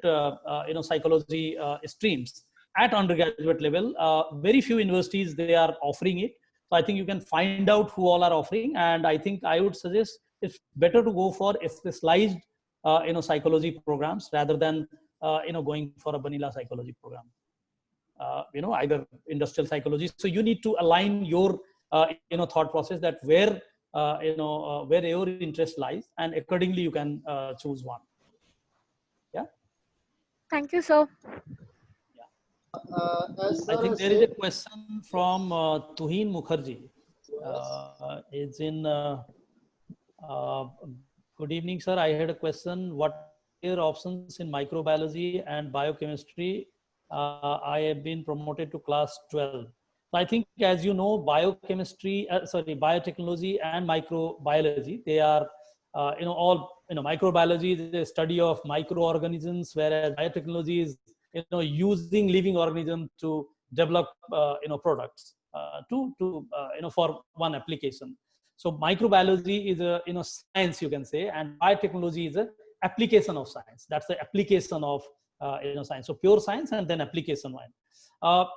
psychology streams at undergraduate level. Very few universities, they are offering it. So I think you can find out who all are offering, and I think I would suggest it's better to go for a specialized psychology programs rather than going for a vanilla psychology program. Either industrial psychology. So you need to align your thought process that where your interest lies, and accordingly you can choose one. Yeah.
Thank you, sir.
I think there is a question from Tuhin Mukherjee. It's in good evening, sir. I had a question. What are your options in microbiology and biochemistry? I have been promoted to class 12. So I think, as you know, biotechnology and microbiology, they are, microbiology is the study of microorganisms, whereas biotechnology is, using living organisms to develop, products for one application. So microbiology is a, science, you can say, and biotechnology is a application of science. That's the application of, science. So pure science and then application one.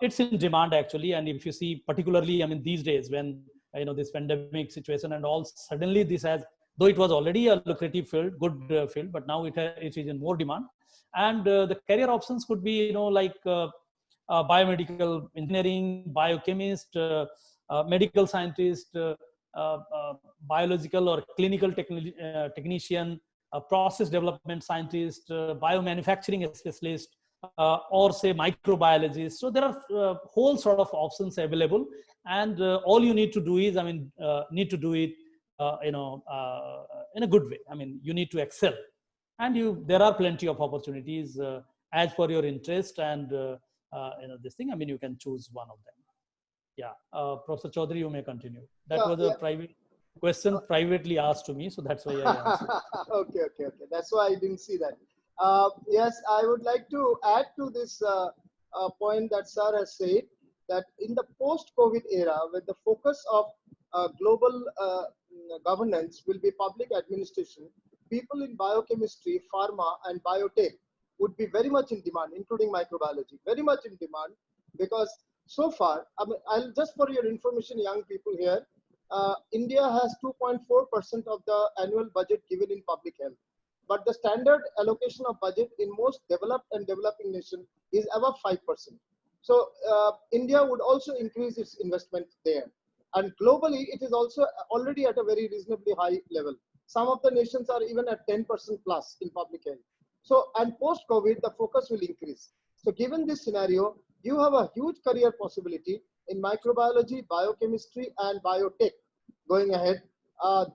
It's in demand actually, and if you see particularly, I mean, these days when this pandemic situation and all, suddenly this has, though it was already a lucrative field, good field, but now it is in more demand, and the career options could be like biomedical engineering, biochemist, medical scientist, biological or clinical technician, process development scientist, biomanufacturing specialist, or say microbiologist. So there are whole sort of options available, and all you need to do is, need to do it, in a good way. I mean, you need to excel, and there are plenty of opportunities as per your interest and this thing. I mean, you can choose one of them. Yeah, Professor Chaudhary, you may continue. That was a private question, privately asked to me, so that's why I answered.
Okay. That's why I didn't see that. Yes, I would like to add to this point that Sir has said, that in the post-COVID era, with the focus of global governance will be public administration, people in biochemistry, pharma, and biotech would be very much in demand, including microbiology, very much in demand, because so far, I mean, I'll just for your information, young people here, India has 2.4% of the annual budget given in public health. But the standard allocation of budget in most developed and developing nations is above 5%. So India would also increase its investment there. And globally, it is also already at a very reasonably high level. Some of the nations are even at 10% plus in public health. So, and post-COVID, the focus will increase. So given this scenario, you have a huge career possibility in microbiology, biochemistry, and biotech going ahead.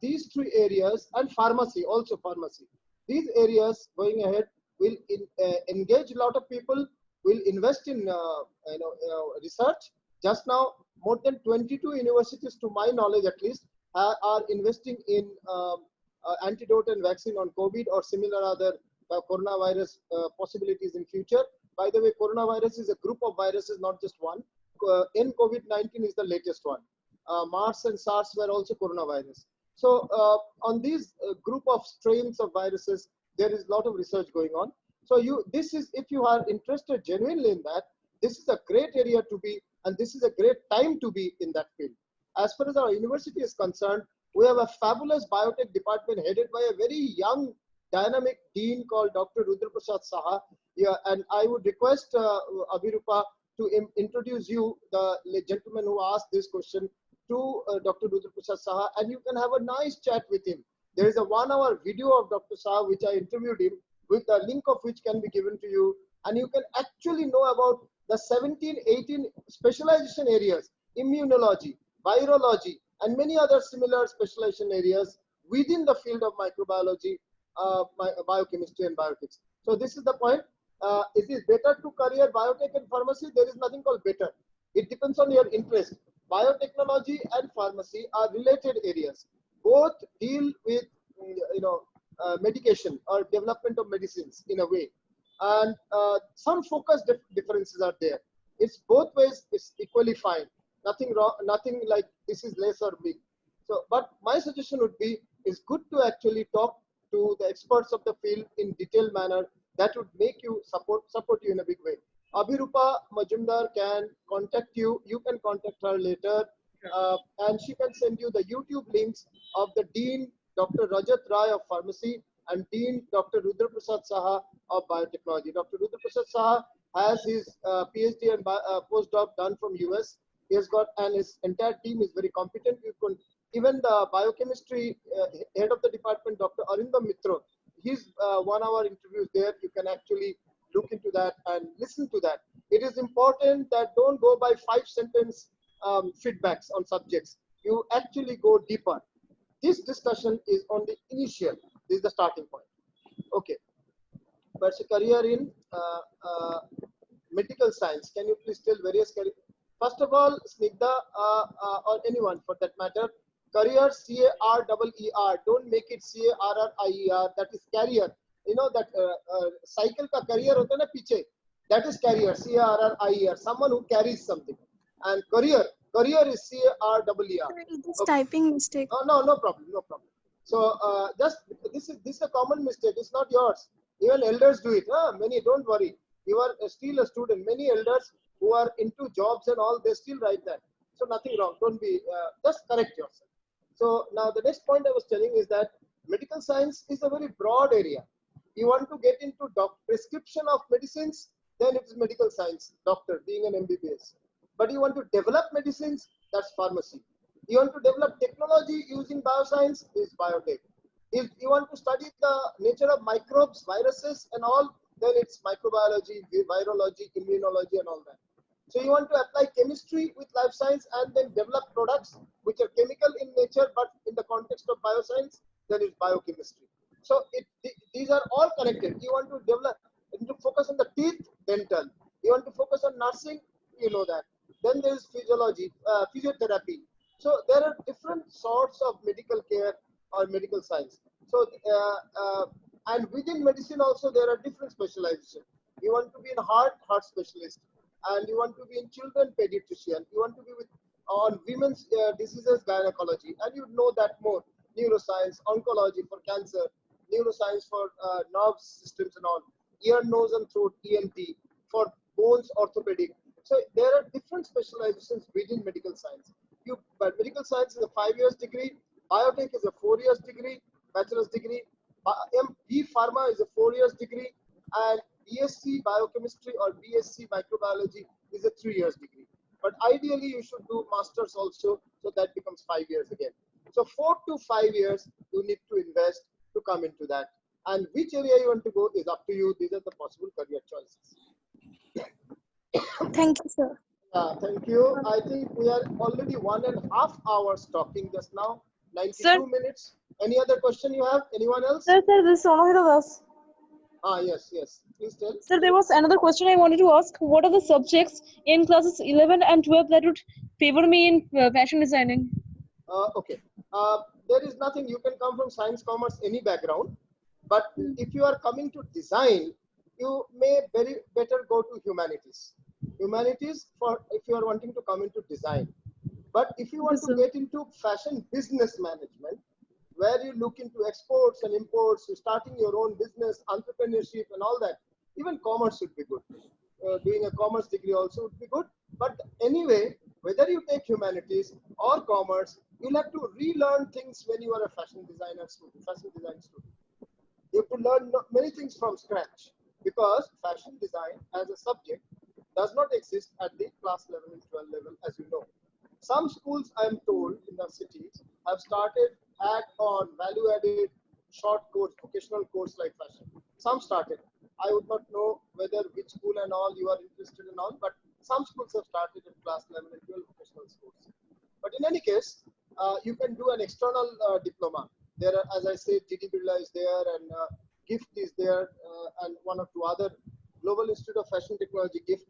these three areas, and pharmacy, also pharmacy. These areas going ahead will engage a lot of people, will invest in research. Just now, more than 22 universities, to my knowledge at least, are investing in antidote and vaccine on COVID or similar other coronavirus possibilities in future. By the way, coronavirus is a group of viruses, not just one. COVID-19 is the latest one. MERS and SARS were also coronavirus. So on these group of strains of viruses, there is a lot of research going on. So if you are interested genuinely in that, this is a great area to be, and this is a great time to be in that field. As far as our university is concerned, we have a fabulous biotech department headed by a very young, dynamic dean called Dr. Rudra Prasad Saha. Yeah, and I would request Abhirupa to introduce you, the gentleman who asked this question, to Dr. Rudra Prasad Saha, and you can have a nice chat with him. There is a 1-hour video of Dr. Saha, which I interviewed him, with the link of which can be given to you. And you can actually know about the 17, 18 specialization areas, immunology, virology, and many other similar specialization areas within the field of microbiology, biochemistry, and biotics. So this is the point. Is it better to career biotech and pharmacy? There is nothing called better. It depends on your interest. Biotechnology and pharmacy are related areas. Both deal with medication or development of medicines in a way, and some focus differences are there. It's both ways. It's equally fine. Nothing wrong. Nothing like this is less or big. So, but my suggestion would be, it's good to actually talk to the experts of the field in detailed manner. That would make you support you in a big way. Abhirupa Majumdar can contact you. You can contact her later, and she can send you the YouTube links of the Dean Dr. Rajat Rai of Pharmacy and Dean Dr. Rudra Prasad Saha of Biotechnology. Dr. Rudra Prasad Saha has his PhD and postdoc done from US. He has got, and his entire team is very competent. You can even the biochemistry head of the department, Dr. Arindam Mitra. His 1-hour interviews there. You can actually look into that and listen to that. It is important that don't go by 5-sentence feedbacks on subjects. You actually go deeper. This discussion is on the initial. This is the starting point. Okay. But a career in medical science. Can you please tell various career? First of all, Snigdha or anyone for that matter, career C-A-R-E-E-R. Don't make it C-A-R-R-I-E-R. That is career. You know that cycle ka career hota na piche. That is career, C-A-R-R-I-E-R. Someone who carries something. And career is C-A-R-E-E-R.
Just typing mistake.
Oh, no problem. So this is a common mistake. It's not yours. Even elders do it. Many, don't worry. You are still a student. Many elders who are into jobs and all, they still write that. So nothing wrong. Don't be, just correct yourself. So now the next point I was telling is that medical science is a very broad area. You want to get into prescription of medicines, then it is medical science, doctor, being an MBBS. But you want to develop medicines, that's pharmacy. You want to develop technology using bioscience, is biotech. If you want to study the nature of microbes, viruses and all, then it's microbiology, virology, immunology and all that. So you want to apply chemistry with life science and then develop products which are chemical in nature, but in the context of bioscience, then it's biochemistry. So these are all connected. You want to develop, to focus on the teeth, dental. You want to focus on nursing, you know that. Then there is physiology, physiotherapy. So there are different sorts of medical care or medical science. So and within medicine also there are different specializations. You want to be in heart specialist, and you want to be in children pediatrician. You want to be on women's diseases gynecology, and you know that more. Neuroscience, oncology for cancer, neuroscience for nerve systems and all. Ear, nose and throat, ENT, for bones, orthopedic. So there are different specializations within medical science. But medical science is a 5 years degree. Biotech is a 4 years degree, bachelor's degree. B Pharma is a 4 years degree, and BSc Biochemistry or BSc Microbiology is a 3 years degree. But ideally, you should do masters also, so that becomes 5 years again. So 4 to 5 years you need to invest to come into that. And which area you want to go is up to you. These are the possible career choices.
Thank you, sir.
Thank you. I think we are already 1.5 hours talking just now. 92
Sir?
minutes. Any other question you have? Anyone else?
Sir, this is Sonohita Das.
Yes, yes. Please tell.
Sir, there was another question I wanted to ask. What are the subjects in classes 11 and 12 that would favor me in fashion designing?
Okay. There is nothing. You can come from science, commerce, any background. But if you are coming to design, you may better go to humanities. Humanities for if you are wanting to come into design. But if you want to get into fashion business management, where you look into exports and imports, you starting your own business, entrepreneurship and all that, even commerce should be good. Doing a commerce degree also would be good. But anyway, whether you take humanities or commerce, you'll have to relearn things when you are a fashion design student. You have to learn many things from scratch because fashion design as a subject does not exist at the class 11 and 12 level, as you know. Some schools, I am told, in the cities have started add-on, value-added, short course, vocational course like fashion. Some started. I would not know whether which school and all you are interested in all, but some schools have started in class 11 and 12 vocational schools. But in any case, you can do an external diploma. There are, as I said, GD Birla is there and GIFT is there and one or two other Global Institute of Fashion Technology, GIFT,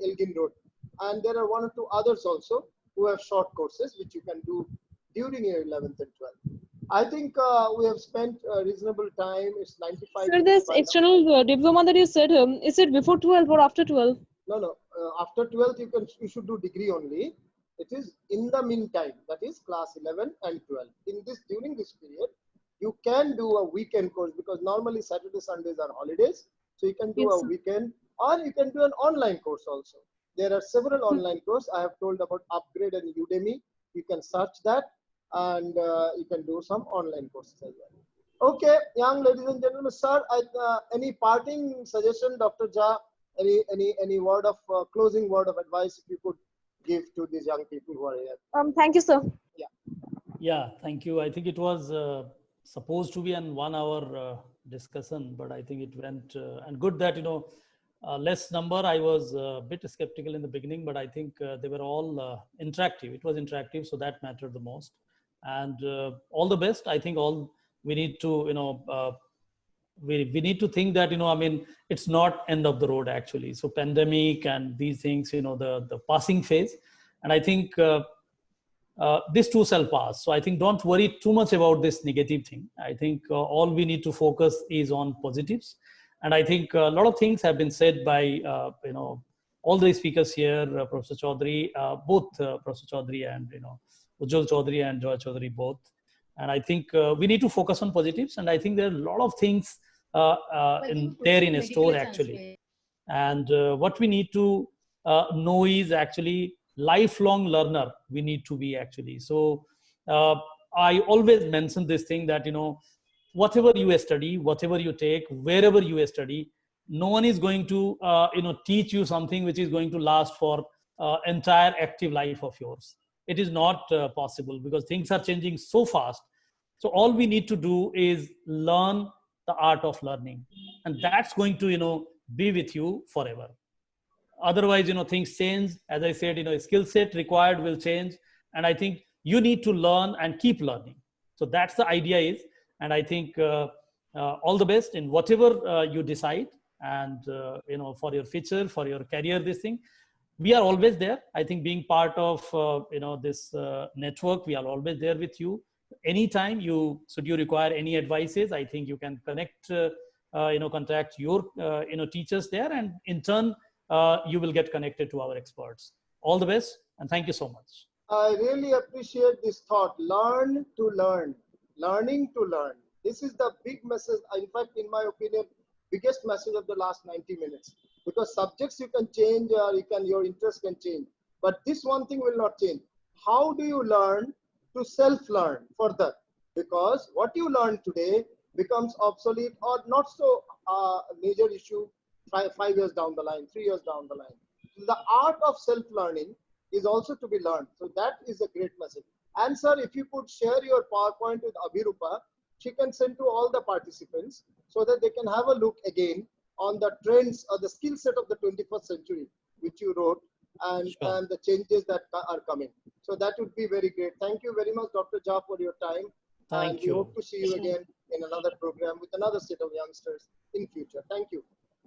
Elgin Road. And there are one or two others also who have short courses which you can do during your 11th and 12th. I think we have spent a reasonable time. It's 95
Sir, this
minutes
external diploma that you said, is it before 12 or after 12?
No. After 12th, you should do degree only. It is in the meantime, that is class 11 and 12. During this period, you can do a weekend course because normally Saturday, Sundays are holidays. So you can do a weekend or you can do an online course also. There are several online courses. I have told about Upgrade and Udemy. You can search that and you can do some online courses as well. Okay, young ladies and gentlemen, sir, any parting suggestion, Dr. Jha? Any word of closing word of advice if you could give to these young people who are here?
Thank you, sir.
Yeah, thank you. I think it was supposed to be an 1 hour discussion, but I think it went and good that, less number. I was a bit skeptical in the beginning, but I think they were all interactive. It was interactive, so that mattered the most. And all the best. I think all we need to, we need to think that, it's not end of the road actually. So pandemic and these things, the passing phase. And I think this too shall pass. So I think don't worry too much about this negative thing. I think all we need to focus is on positives. And I think a lot of things have been said by, all the speakers here, Professor Chaudhary, both Professor Chaudhary and, Ujjwal Chaudhary and Joy Chaudhary both. And I think we need to focus on positives. And I think there are a lot of things in a store actually. And what we need to know is actually lifelong learner we need to be actually. So I always mention this thing that, whatever you study, whatever you take, wherever you study, no one is going to, teach you something which is going to last for entire active life of yours. It is not possible because things are changing so fast. So all we need to do is learn the art of learning, and that's going to, be with you forever. Otherwise, things change. As I said, skill set required will change. And I think you need to learn and keep learning. So that's the idea is, and I think all the best in whatever you decide and, for your future, for your career, this thing. We are always there. I think being part of, this network, we are always there with you. Anytime should you require any advices, I think you can connect, contact your, teachers there, and in turn, you will get connected to our experts. All the best, and thank you so much.
I really appreciate this thought. Learn to learn, learning to learn. This is the big message. In fact, in my opinion, biggest message of the last 90 minutes. Because subjects you can change, your interest can change. But this one thing will not change. How do you learn to self-learn further? Because what you learn today becomes obsolete or not so major issue 5 years down the line, 3 years down the line. The art of self-learning is also to be learned. So that is a great message. And sir, if you could share your PowerPoint with Abhirupa, she can send to all the participants so that they can have a look again on the trends or the skill set of the 21st century, which you wrote. and the changes that are coming. So that would be very great. Thank you very much, Dr. Jha, for your time.
Thank you.
We hope to see you again in another program with another set of youngsters in future. Thank you.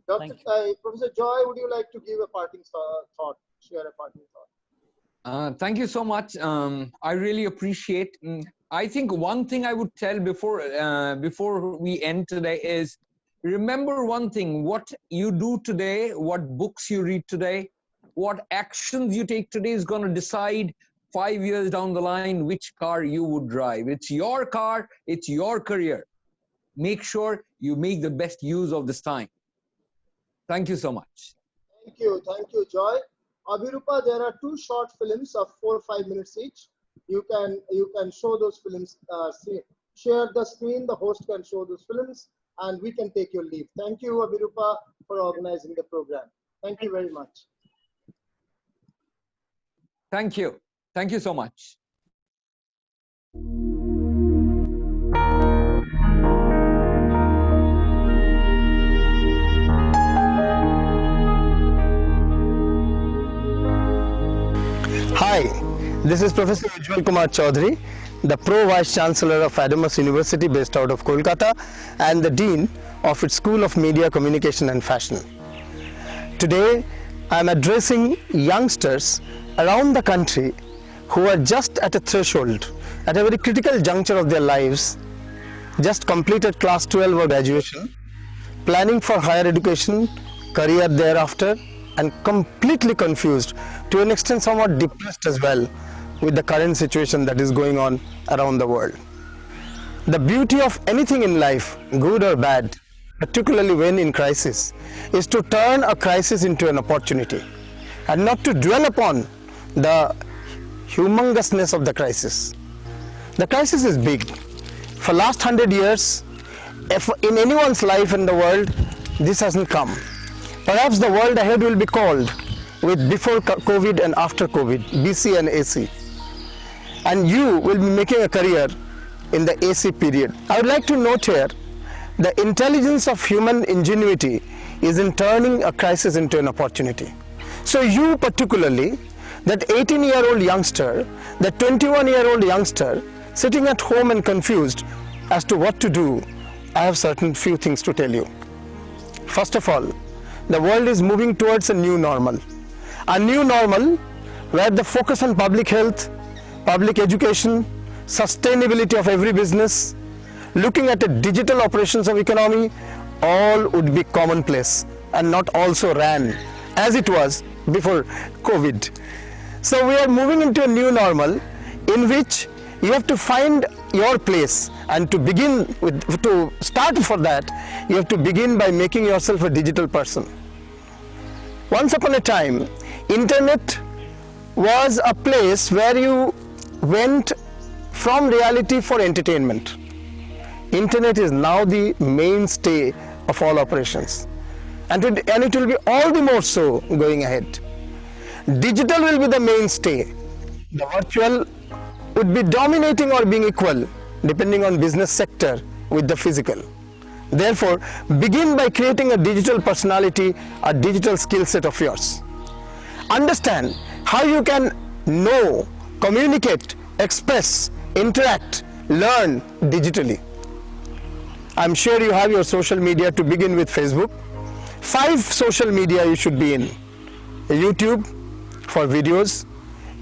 Dr. Professor Joy, would you like to give a parting thought, share a parting thought?
Thank you so much. I really appreciate. I think one thing I would tell before we end today is, remember one thing: what you do today, what books you read today, what actions you take today is going to decide 5 years down the line which car you would drive. It's your car, it's your career. Make sure you make the best use of this time. Thank you so much.
Thank you, Joy. Abhirupa, there are 2 short films of 4 or 5 minutes each. You can show those films, share the screen, the host can show those films, and we can take your leave. Thank you, Abhirupa, for organizing the program. Thank you very much.
Thank you. Thank you so much.
Hi, this is Professor Ujjwal Kumar Chaudhary, the Pro Vice Chancellor of Adamas University based out of Kolkata and the Dean of its School of Media, Communication and Fashion. Today, I am addressing youngsters around the country who are just at a threshold, at a very critical juncture of their lives, just completed class 12 or graduation, planning for higher education, career thereafter, and completely confused, to an extent somewhat depressed as well, with the current situation that is going on around the world. The beauty of anything in life, good or bad, particularly when in crisis, is to turn a crisis into an opportunity and not to dwell upon the humongousness of the crisis. The crisis is big. For last 100 years, if in anyone's life in the world, this hasn't come. Perhaps the world ahead will be called with before COVID and after COVID, BC and AC. And you will be making a career in the AC period. I would like to note here, the intelligence of human ingenuity is in turning a crisis into an opportunity. So you particularly, that 18-year-old youngster, that 21-year-old youngster, sitting at home and confused as to what to do, I have certain few things to tell you. First of all, the world is moving towards a new normal. A new normal where the focus on public health, public education, sustainability of every business, looking at the digital operations of economy, all would be commonplace and not also ran as it was before COVID. So we are moving into a new normal in which you have to find your place, and to start for that, you have to begin by making yourself a digital person. Once upon a time, internet was a place where you went from reality for entertainment. Internet is now the mainstay of all operations, and it will be all the more so going ahead. Digital will be the mainstay. The virtual would be dominating or being equal depending on business sector with the physical. Therefore, begin by creating a digital personality, a digital skill set of yours. Understand how you can know, communicate, express, interact, learn digitally. I'm sure you have your social media, to begin with Facebook. 5 social media you should be in. YouTube for videos,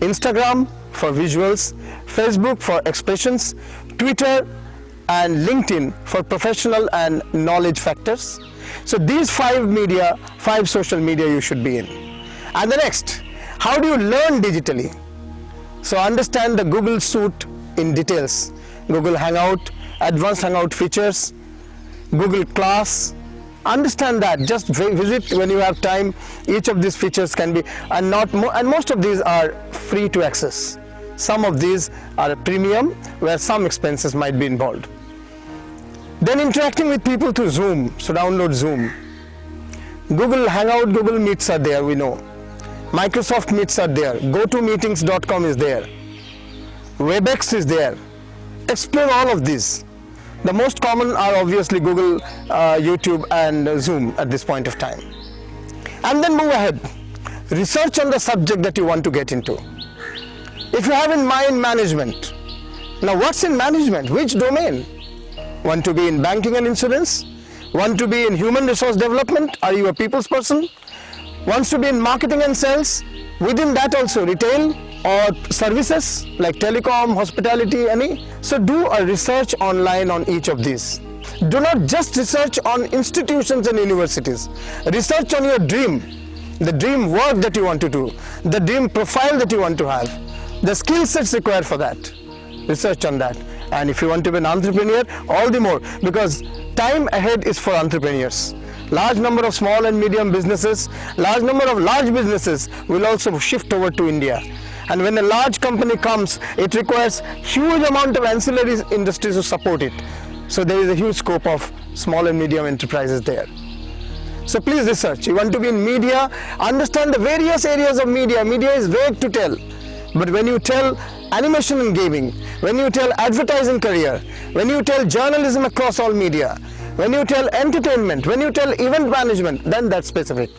Instagram for visuals, Facebook for expressions, Twitter and LinkedIn for professional and knowledge factors. So these 5 social media you should be in. And the next, how do you learn digitally? So understand the Google Suite in details. Google Hangout, advanced Hangout features, Google Class. Understand that. Just visit when you have time. Each of these features can be, and most of these are free to access. Some of these are a premium where some expenses might be involved. Then interacting with people through Zoom. So download Zoom. Google Hangout, Google Meets are there, we know. Microsoft Meets are there. GoToMeetings.com is there. WebEx is there. Explore all of these. The most common are obviously Google, YouTube and Zoom at this point of time. And then move ahead. research on the subject that you want to get into. If you have in mind management, now what's in management? Which domain? Want to be in banking and insurance? Want to be in human resource development? Are you a people's person? Wants to be in marketing and sales? Within that also retail or services like telecom, hospitality, any? So do a research online on each of these. Do not just research on institutions and universities. Research on your dream, the dream work that you want to do, the dream profile that you want to have, the skill sets required for that. Research on that. And if you want to be an entrepreneur, all the more, because time ahead is for entrepreneurs. Large number of small and medium businesses, large number of large businesses will also shift over to India. And when a large company comes, it requires huge amount of ancillary industries to support it. So there is a huge scope of small and medium enterprises there. So please research. You want to be in media, understand the various areas of media. Media is vague to tell. But when you tell animation and gaming, when you tell advertising career, when you tell journalism across all media, when you tell entertainment, when you tell event management, then that's specific.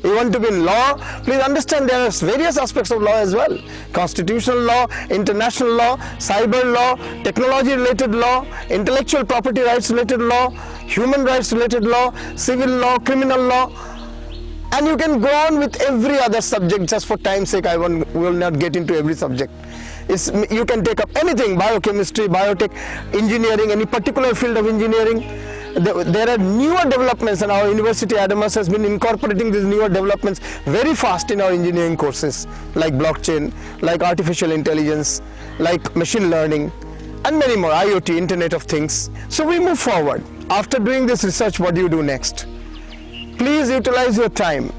You want to be in law, please understand there are various aspects of law as well. Constitutional law, international law, cyber law, technology related law, intellectual property rights related law, human rights related law, civil law, criminal law. And you can go on with every other subject. Just for time's sake, I will not get into every subject. You can take up anything, biochemistry, biotech, engineering, any particular field of engineering. There are newer developments, and our university, Adamas, has been incorporating these newer developments very fast in our engineering courses, like blockchain, like artificial intelligence, like machine learning, and many more, IoT, Internet of Things. So we move forward. After doing this research, what do you do next? Please utilize your time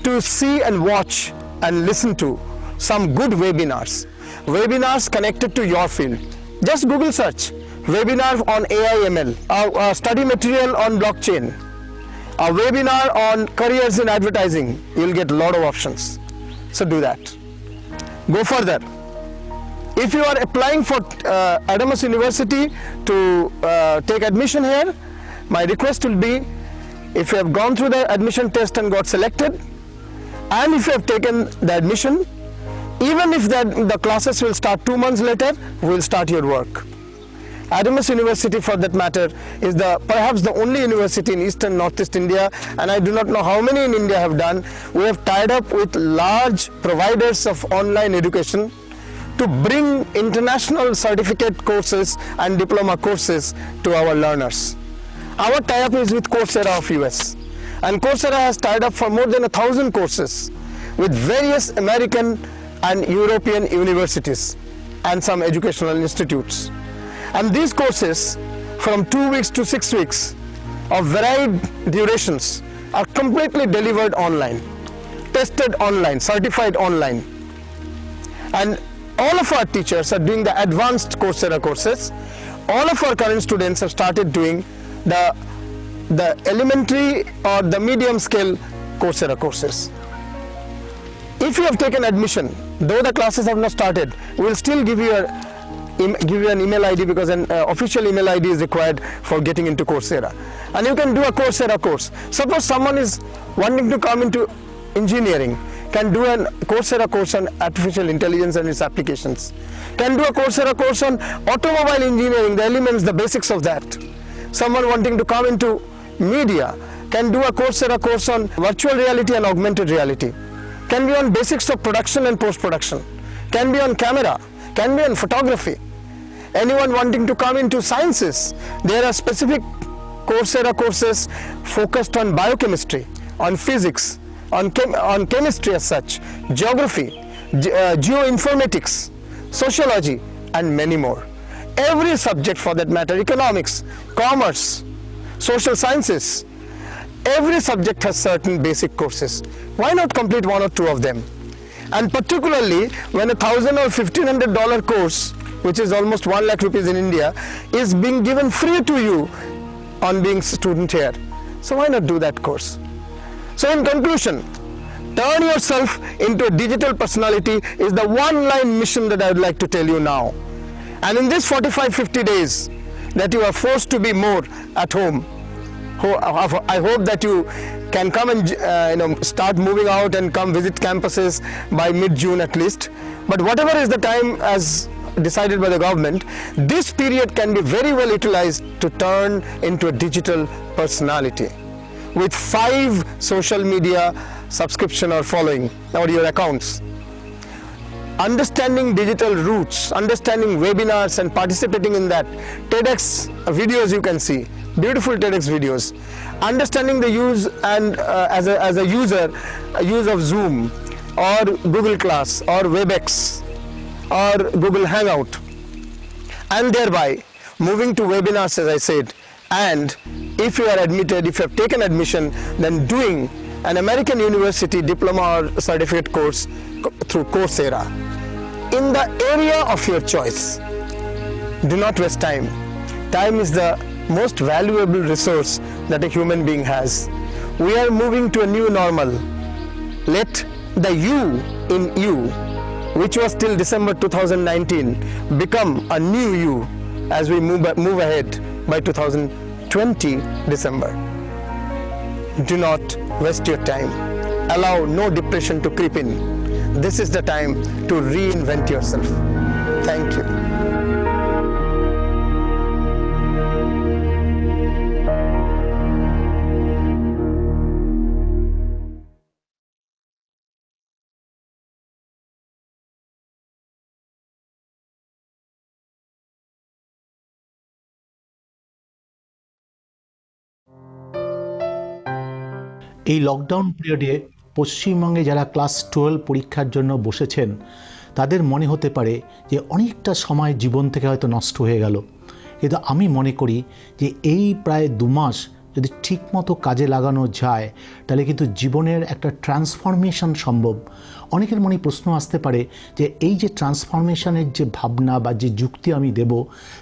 to see and watch and listen to some good webinars. Webinars connected to your field. Just Google search webinar on AI ML, a study material on blockchain, a webinar on careers in advertising. You'll get a lot of options. So do that. Go further. If you are applying for Adamas University to take admission here, my request will be, if you have gone through the admission test and got selected, and if you have taken the admission, even if the classes will start 2 months later, we'll start your work. Adamas University, for that matter, is perhaps the only university in Eastern Northeast India, and I do not know how many in India have done. We have tied up with large providers of online education to bring international certificate courses and diploma courses to our learners. Our tie-up is with Coursera of US, and Coursera has tied up for more than 1,000 courses with various American and European universities and some educational institutes. And these courses, from 2 weeks to 6 weeks of varied durations, are completely delivered online, tested online, certified online. And all of our teachers are doing the advanced Coursera courses. All of our current students have started doing the elementary or the medium scale Coursera courses. If you have taken admission, though the classes have not started, we will still give you an email ID, because an official email ID is required for getting into Coursera. And you can do a Coursera course. Suppose someone is wanting to come into engineering, can do a Coursera course on artificial intelligence and its applications. Can do a Coursera course on automobile engineering, the elements, the basics of that. Someone wanting to come into media can do a Coursera course on virtual reality and augmented reality. Can be on basics of production and post-production. Can be on camera. Can be on photography. Anyone wanting to come into sciences, there are specific Coursera courses focused on biochemistry, on physics, on chemistry as such, geography, geoinformatics, sociology, and many more. Every subject for that matter, economics, commerce, social sciences, every subject has certain basic courses. Why not complete 1 or 2 of them? And particularly when a $1,000 or $1,500 course, which is almost 1 lakh rupees in India, is being given free to you on being a student here. So why not do that course? So in conclusion, turn yourself into a digital personality is the one-line mission that I would like to tell you now. And in this 45-50 days that you are forced to be more at home, I hope that you can come and start moving out and come visit campuses by mid-June at least. But whatever is the time as decided by the government, this period can be very well utilized to turn into a digital personality with 5 social media subscription or following or your accounts. Understanding digital roots, understanding webinars and participating in that. TEDx videos you can see, beautiful TEDx videos. Understanding the use and as a user, use of Zoom or Google Class or WebEx or Google Hangout, and thereby moving to webinars, as I said. And if you are admitted, if you have taken admission, then doing an American University diploma or certificate course through Coursera in the area of your choice. Do not waste time. Time is the most valuable resource that a human being has. We are moving to a new normal. Let the you in you, which was till December 2019, become a new you as we move ahead by 2020 December. Do not waste your time. Allow no depression to creep in. This is the time to reinvent yourself. Thank you.
এই lockdown পিরিয়ডে পশ্চিমবঙ্গে যারা class 12 পরীক্ষার জন্য বসেছেন তাদের মনে হতে পারে যে অনেকটা সময় জীবন থেকে হয়তো নষ্ট হয়ে গেল, কিন্তু আমি মনে করি যে এই প্রায় 2 মাস যদি ঠিকমতো কাজে লাগানো যায় তাহলে কিন্তু জীবনের একটা ট্রান্সফরমেশন সম্ভব। অনেকের মনে প্রশ্ন আসতে পারে যে এই যে ট্রান্সফরমেশনের যে ভাবনা বা যে যুক্তি আমি দেব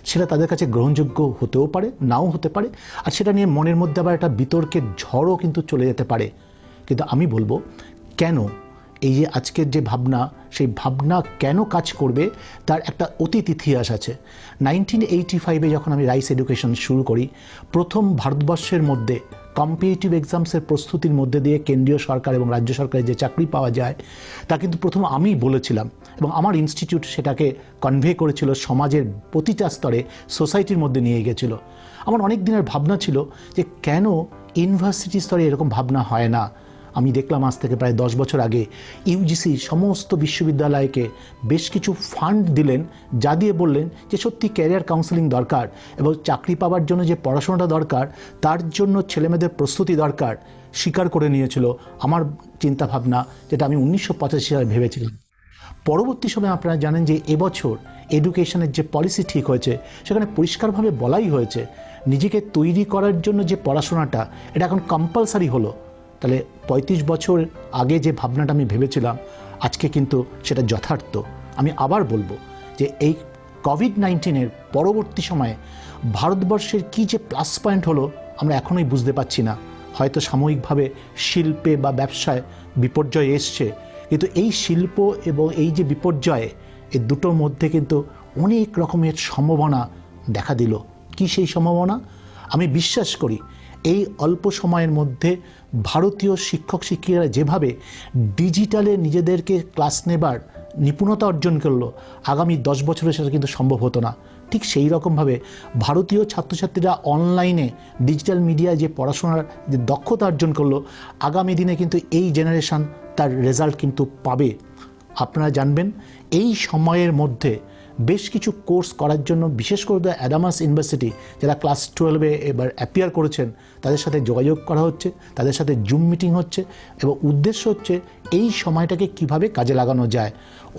সেটা তাদের কাছে গ্রহণযোগ্য হতেও পারে, নাও হতে পারে, আর সেটা নিয়ে মনের মধ্যে আবার একটা বিতর্কের ঝড়ও কিন্তু চলে যেতে পারে। কিন্তু আমি বলবো কেন এই যে আজকের যে ভাবনা, সেই ভাবনা কেন কাজ করবে তার একটা অতীত ইতিহাস আছে। 1985-এ যখন আমি রাইস এডুকেশন শুরু করি, প্রথম ভারতবর্ষের মধ্যে কম্পিটিটিভ এক্সামসের প্রস্তুতির মধ্যে দিয়ে কেন্দ্রীয় সরকার এবং রাজ্য সরকারের যে চাকরি পাওয়া যায় তা কিন্তু প্রথম আমিই বলেছিলাম, এবং আমার ইনস্টিটিউট সেটাকে কনভে করেছিল সমাজের প্রতিটা স্তরে, সোসাইটির মধ্যে নিয়ে গেছিল। আমার অনেক দিনের ভাবনা ছিল যে কেন ইউনিভার্সিটি স্তরে এরকম ভাবনা হয় না। আমি দেখলাম আজ থেকে প্রায় 10 বছর আগে ইউজিসি সমস্ত বিশ্ববিদ্যালয়কে বেশ কিছু ফান্ড দিলেন, যা দিয়ে বললেন যে সত্যি ক্যারিয়ার কাউন্সেলিং দরকার এবং চাকরি পাওয়ার জন্য যে পড়াশোনাটা দরকার তার জন্য ছেলেমেয়েদের প্রস্তুতি দরকার, স্বীকার করে নিয়েছিল আমার চিন্তাভাবনা, যেটা আমি 1985 সালে ভেবেছিলাম। পরবর্তী সময়ে আপনারা জানেন যে এবছর এডুকেশনের যে পলিসি ঠিক হয়েছে সেখানে পরিষ্কারভাবে বলাই হয়েছে নিজেকে তৈরি করার জন্য যে পড়াশোনাটা এটা এখন কম্পালসারি হলো। তাহলে 35 বছর আগে যে ভাবনাটা আমি ভেবেছিলাম আজকে কিন্তু সেটা যথার্থ। আমি আবার বলবো যে এই কোভিড-19-এর পরবর্তী সময়ে ভারতবর্ষের কী যে প্লাস পয়েন্ট হলো আমরা এখনোই বুঝতে পারছি না। হয়তো সাময়িকভাবে শিল্পে বা ব্যবসায় বিপর্যয় এসছে, কিন্তু এই শিল্প এবং এই যে বিপর্যয়ে এই দুটোর মধ্যে কিন্তু অনেক রকমের সম্ভাবনা দেখা দিল। কি সেই সম্ভাবনা? আমি বিশ্বাস করি এই অল্প সময়ের মধ্যে ভারতীয় শিক্ষক শিক্ষিকারা যেভাবে ডিজিটালে নিজেদেরকে ক্লাস নেবার নিপুণতা অর্জন করলো, আগামী 10 বছরে সেটা কিন্তু সম্ভব হতো না। ঠিক সেই রকমভাবে ভারতীয় ছাত্রছাত্রীরা অনলাইনে ডিজিটাল মিডিয়ায় যে পড়াশোনার যে দক্ষতা অর্জন করলো, আগামী দিনে কিন্তু এই জেনারেশন তার রেজাল্ট কিন্তু পাবে। আপনারা জানবেন এই সময়ের মধ্যে বেশ কিছু কোর্স করার জন্য বিশেষ করে অ্যাডামাস ইউনিভার্সিটি যারা ক্লাস 12-এ এবার অ্যাপিয়ার করেছেন তাদের সাথে যোগাযোগ করা হচ্ছে, তাদের সাথে জুম মিটিং হচ্ছে, এবং উদ্দেশ্য হচ্ছে এই সময়টাকে কিভাবে কাজে লাগানো যায়।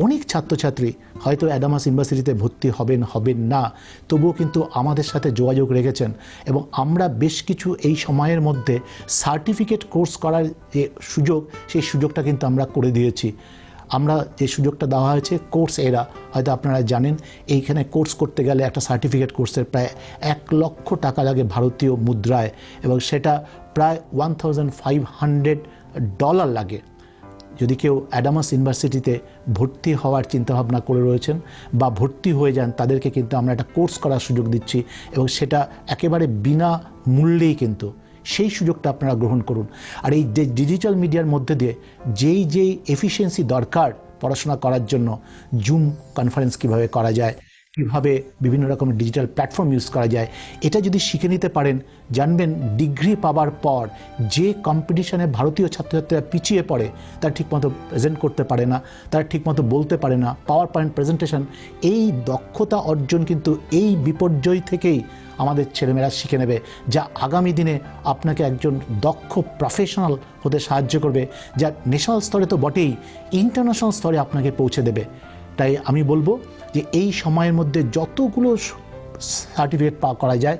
অনেক ছাত্রছাত্রী হয়তো অ্যাডামাস ইউনিভার্সিটিতে ভর্তি হবেন না, তবুও কিন্তু আমাদের সাথে যোগাযোগ রেখেছেন, এবং আমরা বেশ কিছু এই সময়ের মধ্যে সার্টিফিকেট কোর্স করার যে সুযোগ সেই সুযোগটা কিন্তু আমরা করে দিয়েছি। আমরা যে সুযোগটা দেওয়া হয়েছে কোর্সেরা, হয়তো আপনারা জানেন এইখানে কোর্স করতে গেলে একটা সার্টিফিকেট কোর্সের প্রায় $1 লক্ষ লাগে ভারতীয় মুদ্রায়, এবং সেটা প্রায় $1,500 লাগে। যদি কেউ অ্যাডামাস ইউনিভার্সিটিতে ভর্তি হওয়ার চিন্তাভাবনা করে রয়েছেন বা ভর্তি হয়ে যান, তাদেরকে কিন্তু আমরা একটা কোর্স করার সুযোগ দিচ্ছি, এবং সেটা একেবারে বিনা মূল্যেই কিন্তু সেই সুযোগটা আপনারা গ্রহণ করুন। আর এই যে ডিজিটাল মিডিয়ার মধ্যে দিয়ে যেই এফিসিয়েন্সি দরকার পড়াশোনা করার জন্য, জুম কনফারেন্স কিভাবে করা যায়, কীভাবে বিভিন্ন রকমের ডিজিটাল প্ল্যাটফর্ম ইউজ করা যায়, এটা যদি শিখে নিতে পারেন, জানবেন ডিগ্রি পাওয়ার পর যে কম্পিটিশনে ভারতীয় ছাত্রছাত্রীরা পিছিয়ে পড়ে, তারা ঠিকমতো প্রেজেন্ট করতে পারে না, তারা ঠিকমতো বলতে পারে না, পাওয়ার পয়েন্ট প্রেজেন্টেশন, এই দক্ষতা অর্জন কিন্তু এই বিপর্যয় থেকেই আমাদের ছেলেমেয়েরা শিখে নেবে, যা আগামী দিনে আপনাকে একজন দক্ষ প্রফেশনাল হতে সাহায্য করবে, যা ন্যাশনাল স্তরে তো বটেই, ইন্টারন্যাশনাল স্তরে আপনাকে পৌঁছে দেবে। তাই আমি বলবো যে এই সময়ের মধ্যে যতগুলো সার্টিফিকেট করা যায়,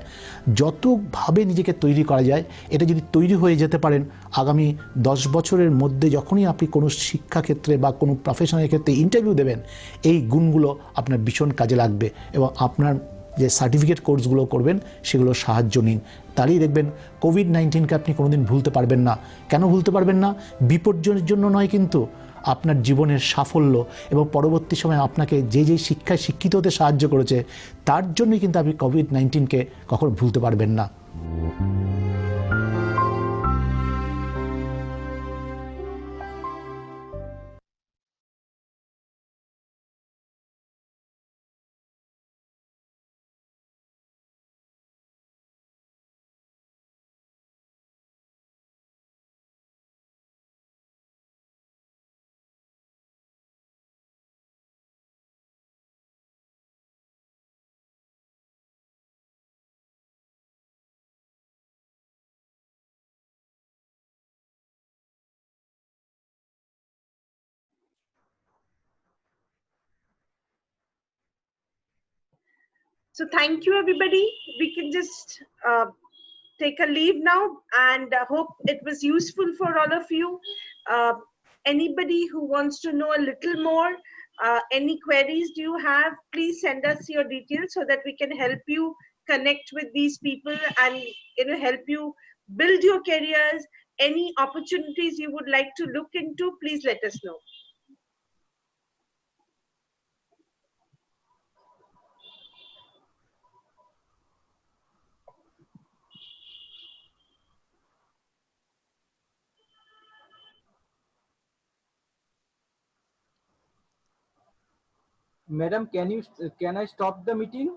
যতভাবে নিজেকে তৈরি করা যায়, এটা যদি তৈরি হয়ে যেতে পারেন, আগামী 10 বছরের মধ্যে যখনই আপনি কোনো শিক্ষাক্ষেত্রে বা কোনো প্রফেশনের ক্ষেত্রে ইন্টারভিউ দেবেন, এই গুণগুলো আপনার ভীষণ কাজে লাগবে এবং আপনার যে সার্টিফিকেট কোর্সগুলো করবেন সেগুলো সাহায্য নিন। তাহলেই দেখবেন কোভিড-19কে আপনি কোনোদিন ভুলতে পারবেন না। কেন ভুলতে পারবেন না? বিপর্যয়ের জন্য নয়, কিন্তু আপনার জীবনের সাফল্য এবং পরবর্তী সময়ে আপনাকে যে শিক্ষায় শিক্ষিত হতে সাহায্য করেছে, তার জন্যই কিন্তু আপনি কোভিড-19কে কখনো ভুলতে পারবেন না।
So thank you, everybody. We can just take a leave now, and hope it was useful for all of you. Anybody who wants to know a little more, any queries do you have, please send us your details so that we can help you connect with these people and help you build your careers. Any opportunities you would like to look into, please let us know.
Madam, can I stop the meeting?